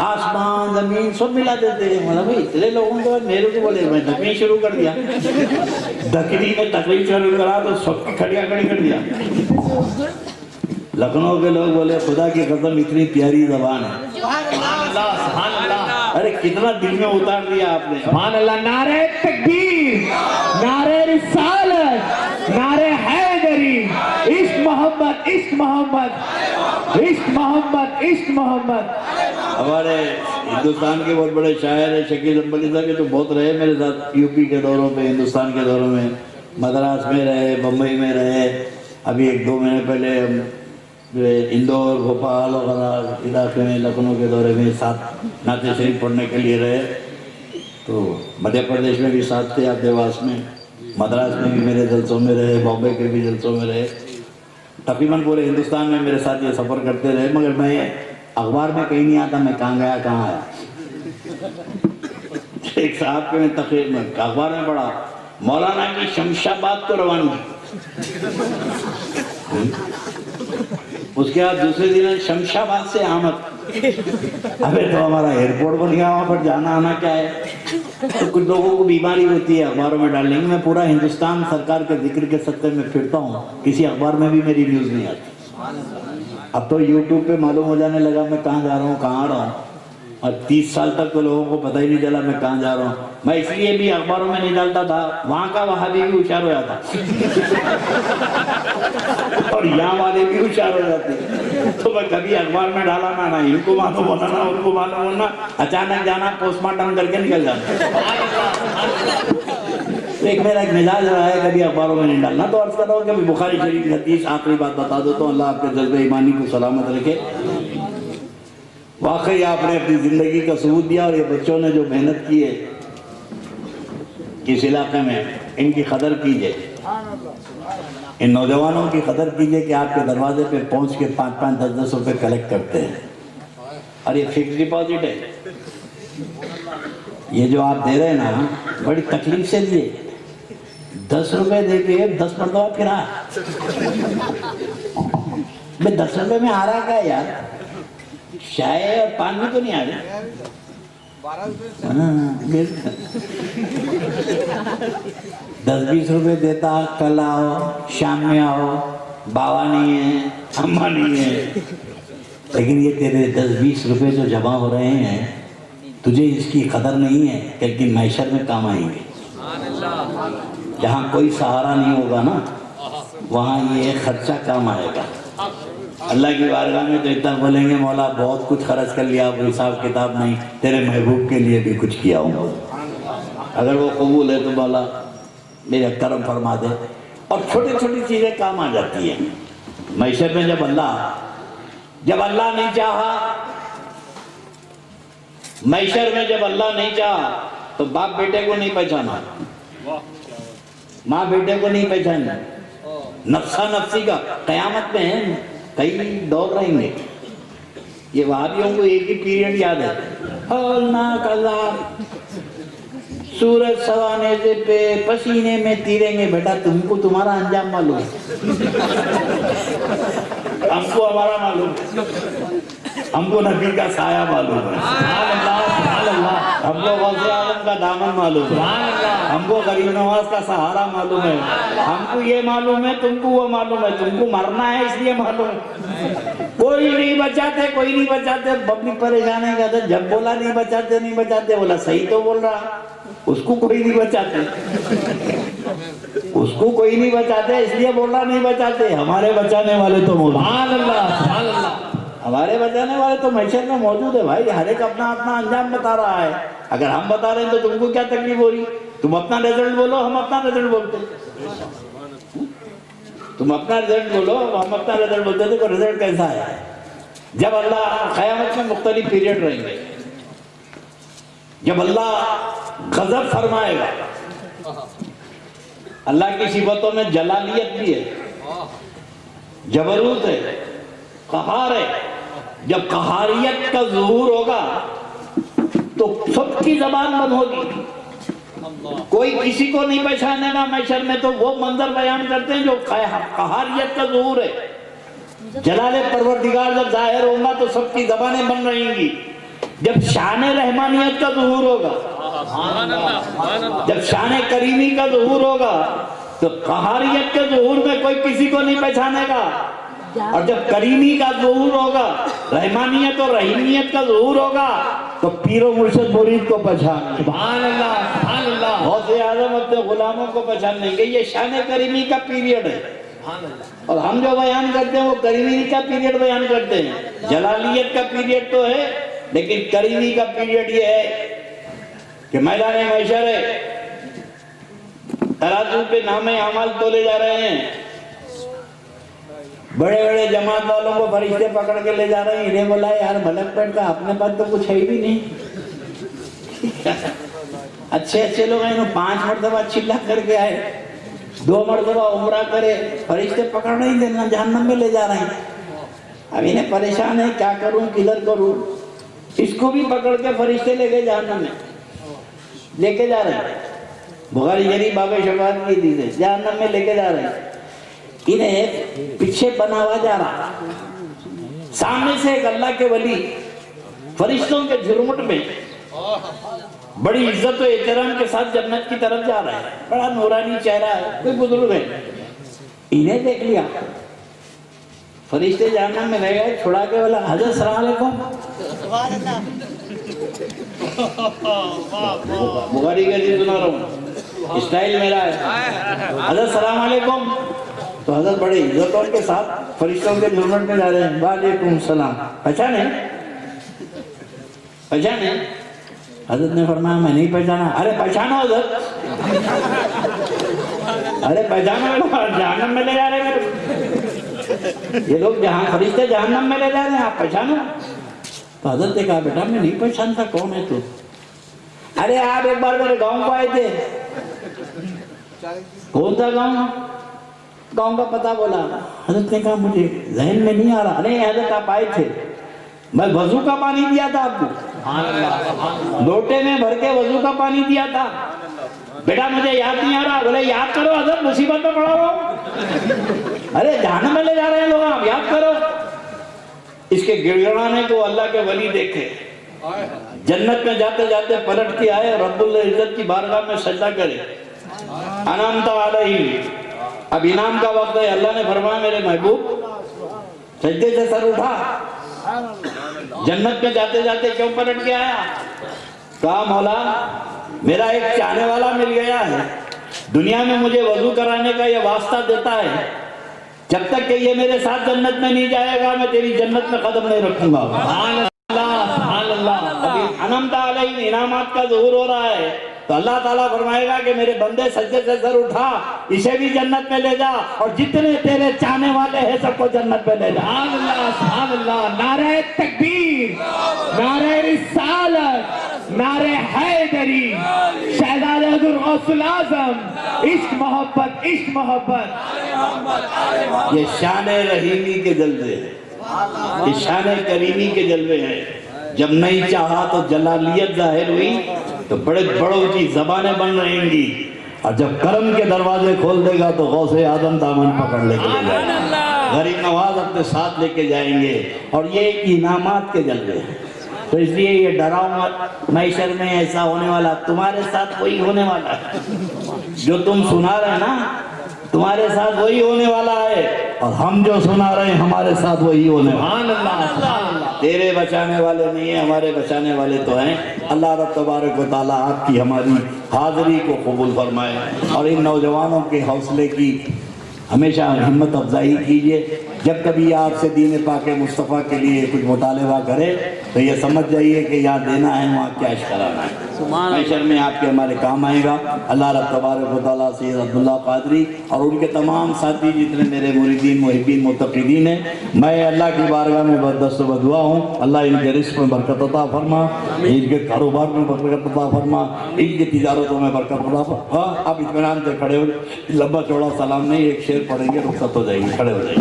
آسمان زمین سب ملا دیتے ہیں. مطلب اتنے لوگوں کو میرے کو بولے میں دکنی شروع کر دیا. دکنی نے تقریر شروع کرا تو سب کی کھڑیاں کھڑی کر دیا. لکھنؤ کے لوگ بولے خدا کی قسم اتنی پیاری زبان ہے. ارے کتنا دل میں اتار دیا آپ نے. سبحان اللہ. نعرہ تکبیر, نعرہ رسالت, نعرہ حیدری, عشق محمد, عشق محمد, عشق محمد, عشق محمد. ہمارے ہندوستان کے بہت بڑے شاعر ہیں شکیل امبلی صاحب, کے تو بہت رہے میرے ساتھ یو پی کے دوروں پہ, ہندوستان کے دوروں میں, مدراس میں رہے, بمبئی میں رہے. ابھی 1-2 مہینے پہلے ہم اندور, بھوپال وغیرہ علاقے میں لکھنؤ کے دورے میں ساتھ نعت شریف پڑھنے کے لیے رہے. تو مدھیہ پردیش میں بھی ساتھ تھے, آپ دیواس میں, مدراس میں بھی میرے جلسوں میں رہے, بامبے کے بھی جلسوں میں رہے. تقریباً پورے ہندوستان میں میرے ساتھ یہ سفر کرتے رہے. مگر میں اخبار میں کہیں نہیں آتا میں کہاں گیا کہاں آیا. ایک صاحب کے میں تقریر میں اخبار میں پڑھا مولانا کی شمشاباد کو روانگی, اس کے بعد دوسرے دن شمشاباد سے آمد. ابے تو ہمارا ایئرپورٹ بن گیا, وہاں پر جانا آنا کیا ہے. تو کچھ لوگوں کو بیماری ہوتی ہے اخباروں میں ڈالنے کی. میں پورا ہندوستان سرکار کے ذکر کے صدقے میں پھرتا ہوں, کسی اخبار میں بھی میری نیوز نہیں آتی. اب تو یوٹیوب پہ معلوم ہو جانے لگا میں کہاں جا رہا ہوں, کہاں آ رہا ہوں. اور 30 سال تک تو لوگوں کو پتہ ہی نہیں چلا میں کہاں جا رہا ہوں. میں اس لیے بھی اخباروں میں نہیں ڈالتا تھا, وہاں کا وہابی بھی ہوشیار ہو جاتا اور یہاں والے بھی ہوشیار ہو جاتے. تو میں کبھی اخبار میں ڈالا نہ ان کو معلوم ہونا نہ ان کو معلوم ہونا, اچانک جانا پوسٹ مارٹم کر کے نکل جانا. ایک میرا ایک مزاج رہا ہے کبھی اخباروں میں نہیں ڈالنا. تو عرض کر رہا ہوں کہ ابھی بخاری شریف کی حدیث آخری بات بتا دیتا ہوں, اللہ آپ کے جذبہ ایمانی کو سلامت رکھے. واقعی آپ نے اپنی زندگی کا ثبوت دیا, اور یہ بچوں نے جو محنت کی ہے اس علاقے میں, ان کی قدر کیجئے, ان نوجوانوں کی قدر کیجئے کہ آپ کے دروازے پہ پہنچ کے 5-5, 10-10 روپے کلیکٹ کرتے ہیں. اور یہ فکس ڈپازٹ ہے, یہ جو آپ دے رہے ہیں نا بڑی تکلیف سے دیے. 10 روپے دے کے 10 مرتبہ پھرا. میں 10 روپے میں آ رہا کیا یار, چائے اور پانی تو نہیں آ رہے. 10-20 روپے دیتا, کل آؤ, شام میں آؤ, باوا نہیں ہے, اماں نہیں ہے. لیکن یہ تیرے 10-20 روپے جو جمع ہو رہے ہیں, تجھے اس کی قدر نہیں ہے, لیکن معیشت میں کام آئیں گے. جہاں کوئی سہارا نہیں ہوگا نا, وہاں یہ خرچہ کام آئے گا. اللہ کی بارگاہ میں تو اتنا بولیں گے مولا بہت کچھ خرچ کر لیا, اب حساب کتاب نہیں, تیرے محبوب کے لیے بھی کچھ کیا ہوں. اگر وہ قبول ہے تو مولا میرا کرم فرما دے. اور چھوٹی چھوٹی چیزیں کام آ جاتی ہیں معیشت میں. جب اللہ نہیں چاہا معیشت میں, جب اللہ نہیں چاہا تو باپ بیٹے کو نہیں پہچانا, ماں بیٹے کو نہیں پہچانا. نفسا نفسی کا قیامت میں ہے, کئی دوڑ رہیں گے. یہ وہابیوں کو ایک ہی پیریڈ یاد ہے, سورج سوانے سے پہ پسینے میں تیریں گے. بیٹا تم کو تمہارا انجام معلوم ہے, ہم کو ہمارا معلوم ہے, ہم کو نبی کا سایہ معلوم ہے. ہم کو غوث اعظم کا دامن معلوم ہے, ہم کو غریب نواز کا سہارا معلوم ہے, ہم کو یہ معلوم ہے, تم کو وہ معلوم ہے, تم کو مرنا ہے اس لیے معلوم ہے. کوئی نہیں بچاتے, کوئی نہیں بچاتے. اپنی پریشانی کا تھا, جب بولا نہیں بچاتے نہیں بچاتے, بولا صحیح تو بول رہا, اس کو کوئی نہیں بچاتے, اس کو کوئی نہیں بچاتے اس لیے بول رہا نہیں بچاتے. ہمارے بچانے والے تو موجود, ہمارے بچانے والے تو محشر میں موجود ہے بھائی. ہر ایک اپنا اپنا انجام بتا رہا ہے. اگر ہم بتا رہے ہیں تو تم کو کیا تکلیف ہو رہی؟ تم اپنا رزلٹ بولو, ہم اپنا رزلٹ بولتے. تم اپنا رزلٹ بولو, ہم اپنا رزلٹ بولتے. دیکھو رزلٹ کیسا ہے. جب اللہ قیامت میں مختلف پیریڈ رہیں گے, جب اللہ غضب فرمائے گا, اللہ کی صفتوں میں جلالیت بھی ہے, جبروت ہے, قہار ہے. جب قہاریت کا ظہور ہوگا تو سب کی زبان بند ہوگی, کوئی کسی کو نہیں پہچانے گا محشر میں. تو وہ منظر بیان کرتے ہیں جو قہاریت کا ظہور ہے. جلال پروردگار جب ظاہر ہوگا تو سب کی زبانیں بند رہیں گی. جب شان رحمانیت کا ظہور ہوگا, جب شان کریمی کا ظہور ہوگا تو قہاریت کے ظہور میں کوئی کسی کو نہیں پہچانے گا. اور جب کریمی کا ظہور ہوگا, رحمانیت اور رحیمیت کا ظہور ہوگا تو پیر و مرشد مرید کو پہچان. سبحان اللہ, سبحان اللہ. غوث اعظم اپنے غلاموں کو پہچان لیں گے. یہ شان کریمی کا پیریڈ ہے. اور ہم جو بیان کرتے ہیں وہ کریمی کا پیریڈ بیان کرتے ہیں. جلالیت کا پیریڈ تو ہے, لیکن کریمی کا پیریڈ یہ ہے کہ میدان محشر ہے, ترازو پہ نامے اعمال تولے جا رہے ہیں. بڑے بڑے جماعت والوں کو فرشتے پکڑ کے لے جا رہے ہیں. انہیں بولا یار ملک پیٹ کا اپنے پاس تو کچھ ہے بھی نہیں. اچھے اچھے لوگ ہیں, 5 مرتبہ چلا کر کے آئے, 2 مرتبہ عمرہ کرے, فرشتے پکڑ نہیں دینا, جہنم میں لے جا رہے ہیں. اب انہیں پریشان ہے کیا کروں, کدھر کروں. اس کو بھی پکڑ کے فرشتے لے گئے جہنم میں, لے کے جا رہے ہیں. بخاری شریف باب شفاعت کی حدیث ہے, جہنم میں لے کے جا رہے ہیں. انہیں پیچھے بنا ہوا جا رہا, سامنے سے ایک اللہ کے ولی فرشتوں کے جھرمٹ میں بڑی عزت و احترام کے ساتھ جنت کی طرف جا رہا ہے. بڑا نورانی چہرہ ہے, کوئی بزرگ ہے. انہیں دیکھ لیا, فرشتے جہنم میں رہ گئے, چھڑا کے بولا حضرت السلام علیکم. بخاری کا جی سنا رہا ہوں, اسٹائل میرا ہے. حضرت السلام علیکم. تو حضرت بڑے عزتوں کے ساتھ فرشتوں کے جھرمٹ میں جا رہے ہیں. وعلیکم السلام. پہچانے پہچانے. حضرت نے فرمایا میں نہیں پہچانا. ارے پہچانو حضرت, ارے پہچانو, جہنم میں لے جا رہے ہیں یہ لوگ, جہاں فرشتے جہنم میں لے جا رہے ہیں, آپ پہچانو. تو حضرت نے کہا بیٹا میں نہیں پہچانتا, کون ہے تو؟ ارے آپ ایک بار میرے گاؤں کو آئے تھے. کون سا گاؤں؟ گاؤں کا پتہ بولا. حضرت نے کہا مجھے ذہن میں نہیں آ رہا. نہیں حضرت آپ آئے تھے, میں وضو کا پانی دیا تھا آپ کو, لوٹے میں بھر کے وضو کا پانی دیا تھا. بیٹا مجھے یاد نہیں آ رہا. بولے یاد کرو حضرت, مصیبت میں پڑا ہوا. ارے جہنم میں لے جا رہے ہیں لوگ, آپ یاد کرو. اس کے گڑ گڑانے کو اللہ کے ولی دیکھے, جنت میں جاتے جاتے پلٹ کے آئے, رب العزت کی بارگاہ میں سجدہ کرے. انعمت علیہ, اب انعام کا وقت ہے. اللہ نے فرمایا میرے محبوب سجدے سے سر اٹھا. جنت میں جاتے جاتے کیوں پلٹ کے آیا؟ کہا مولا میرا ایک چاہنے والا مل گیا ہے, دنیا میں مجھے وضو کرانے کا یہ واسطہ دیتا ہے. جب تک کہ یہ میرے ساتھ جنت میں نہیں جائے گا میں تیری جنت میں قدم نہیں رکھوں گا. سبحان اللہ, سبحان اللہ. انعمت علیہ, انعامات کا ظہور ہو رہا ہے. تو اللہ تعالیٰ فرمائے گا کہ میرے بندے سجدے سے سر اٹھا, اسے بھی جنت میں لے جا, اور جتنے تیرے چاہنے والے ہیں سب کو جنت میں لے جا. سبحان اللہ, سبحان اللہ. نعرہ تکبیر, نعرہ رسالت, نعرہ حیدری, شہزادہ حضور غوث الاعظم. عشق محبت, عشق محبت. یہ شان رحیمی کے جلوے ہیں, یہ شان کریمی کے جلوے ہیں. جب نہیں چاہا تو جلالیت ظاہر ہوئی تو بڑے بڑوں کی زبانیں بن رہیں گی, اور جب کرم کے دروازے کھول دے گا تو غوث اعظم دامن پکڑ لے کے جائیں گے, غریب نواز اپنے ساتھ لے کے جائیں گے. اور یہ انعامات کے جلوے ہیں. تو اس لیے یہ ڈراؤ مت، محشر میں ایسا ہونے والا، تمہارے ساتھ وہی ہونے والا ہے جو تم سنا رہے نا، تمہارے ساتھ وہی ہونے والا ہے، اور ہم جو سنا رہے ہیں ہمارے ساتھ وہی ہونے والا ہے۔ تیرے بچانے والے نہیں ہیں، ہمارے بچانے والے تو ہیں۔ اللہ رب تبارک و تعالیٰ آپ کی ہماری حاضری کو قبول فرمائے، اور ان نوجوانوں کے حوصلے کی ہمیشہ ہمت افزائی کیجئے۔ جب کبھی آپ سے دین پاک مصطفیٰ کے لیے کچھ مطالبہ کرے تو یہ سمجھ جائیے کہ یہاں دینا ہے، وہاں کیش کرانا ہے، محشر میں آپ کے ہمارے کام آئے گا۔ اللہ رب تبارک و تعالیٰ سید عبداللہ قادری اور ان کے تمام ساتھی جتنے میرے مریدین محبین متقدین ہیں، میں اللہ کی بارگاہ میں دست و دعا ہوں، اللہ ان کے رزق میں برکت عطا فرما، ان کے کاروبار میں برکت عطا فرما، ان کی تجارتوں میں برکت عطا فرما۔ آپ اطمینان سے کھڑے ہو، لمبا چوڑا سلام نہیں، ایک شعر پڑھیں گے، رخصت ہو جائے گی، کھڑے ہو جائیں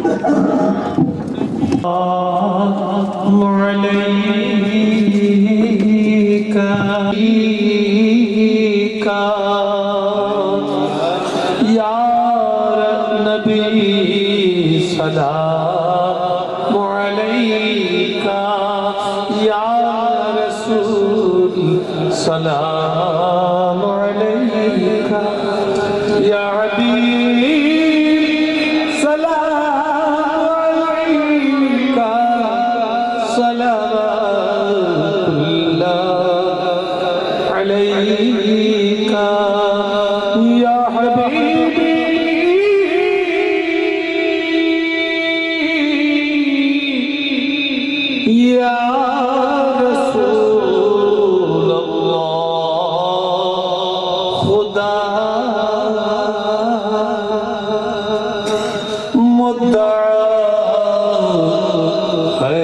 سلام علیکہ یا رسول، سلام علیکہ یا حبیب، سلام علیکہ، صلوات اللہ علیکہ یا حبیب، یا رسول اللہ، خدا مدعا ہے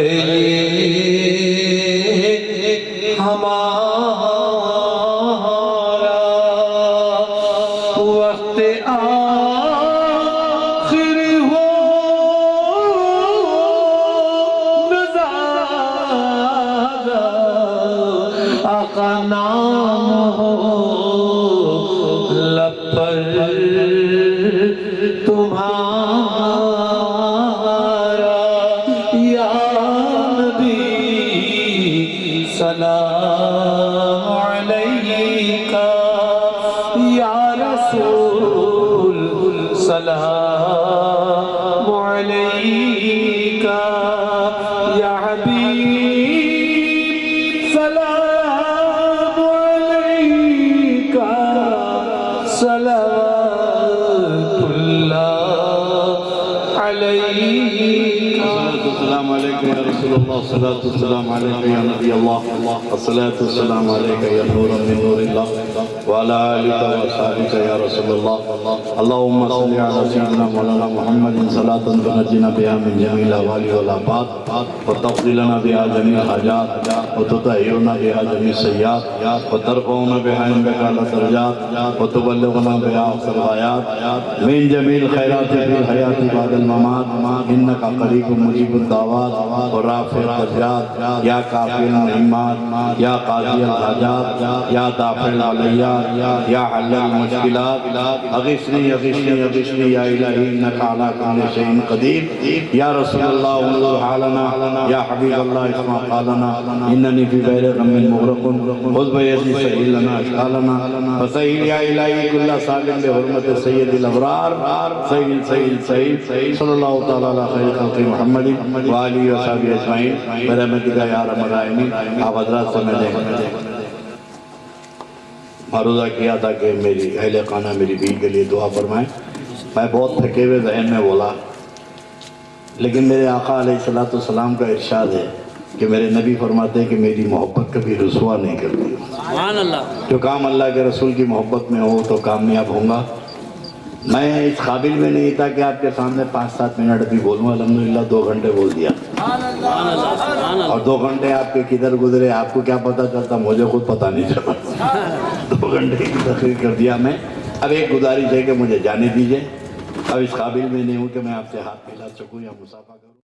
ہمارا، وقت آخر ہو آقا نام ہو لب پر تمہارا، یا نبی سلام علیکہ، یا رسول سلام علیکہ، یا حبیب سلام علیکہ، صلوات اللہ علیکہ۔ السلام علیکم یا رسول اللہ، الصلاۃ والسلام علیکم یا نبی اللہ، الصلاۃ والسلام علیکم یا نور من نور اللہ، وعلی آلک وصحبک یا رسول اللہ۔ اللہم صلی علی سیدنا مولانا محمد صلاۃ تنجینا بها من جمیع الاحوال والآفات، وتقضی لنا بها جمیع الحاجات، وتطہرنا بها جمیع السیئات، وترفعنا بها عندک اعلی الدرجات، وتبلغنا بها اقصى الغایات، من جمیع الخیرات فی الحیاة بعد الممات، انک قریب مجیب الدعوات ورافع الدرجات، یا کافی المہمات، یا قاضی الحاجات، یا دافع العلیات، یا حل المشکلات، اغثنی اغثنی اغثنی یا الہی انک علی کل شیء قدیر، یا رسول اللہ انظر حالنا، یا حبیب اللہ اسمع قالنا، اننی فی غیر غم مغرق، خذ بیدی سہل لنا اشکالنا، فسہل یا الہی کل سالم بحرمت سید الابرار، سہل سہل سہل صلی اللہ تعالیٰ علی خیر خلق محمد وآلہ وصحبہ اجمعین برحمتک یا ارحم الراحمین۔ آپ حضرات سے میں نے معروضہ کیا تھا کہ میری اہل خانہ میری بیوی کے لیے دعا فرمائیں۔ میں بہت تھکے ہوئے ذہن میں بولا، لیکن میرے آقا علیہ السلام کا ارشاد ہے کہ میرے نبی فرماتے ہیں کہ میری محبت کبھی رسوا نہیں کرتی۔ سبحان اللہ۔ جو کام اللہ کے رسول کی محبت میں ہو تو کامیاب ہوں گا۔ میں اس قابل میں نہیں تھا کہ آپ کے سامنے 5-7 منٹ بھی بولوں، الحمدللہ 2 گھنٹے بول دیا، اور 2 گھنٹے آپ کے کدھر گزرے آپ کو کیا پتہ چلتا، مجھے خود پتہ نہیں چلا۔ 2 گھنٹے کی تقریر کر دیا میں۔ اب ایک گزارش ہے کہ مجھے جانے دیجئے، اب اس قابل میں نہیں ہوں کہ میں آپ سے ہاتھ ملا سکوں یا مصافحہ کروں۔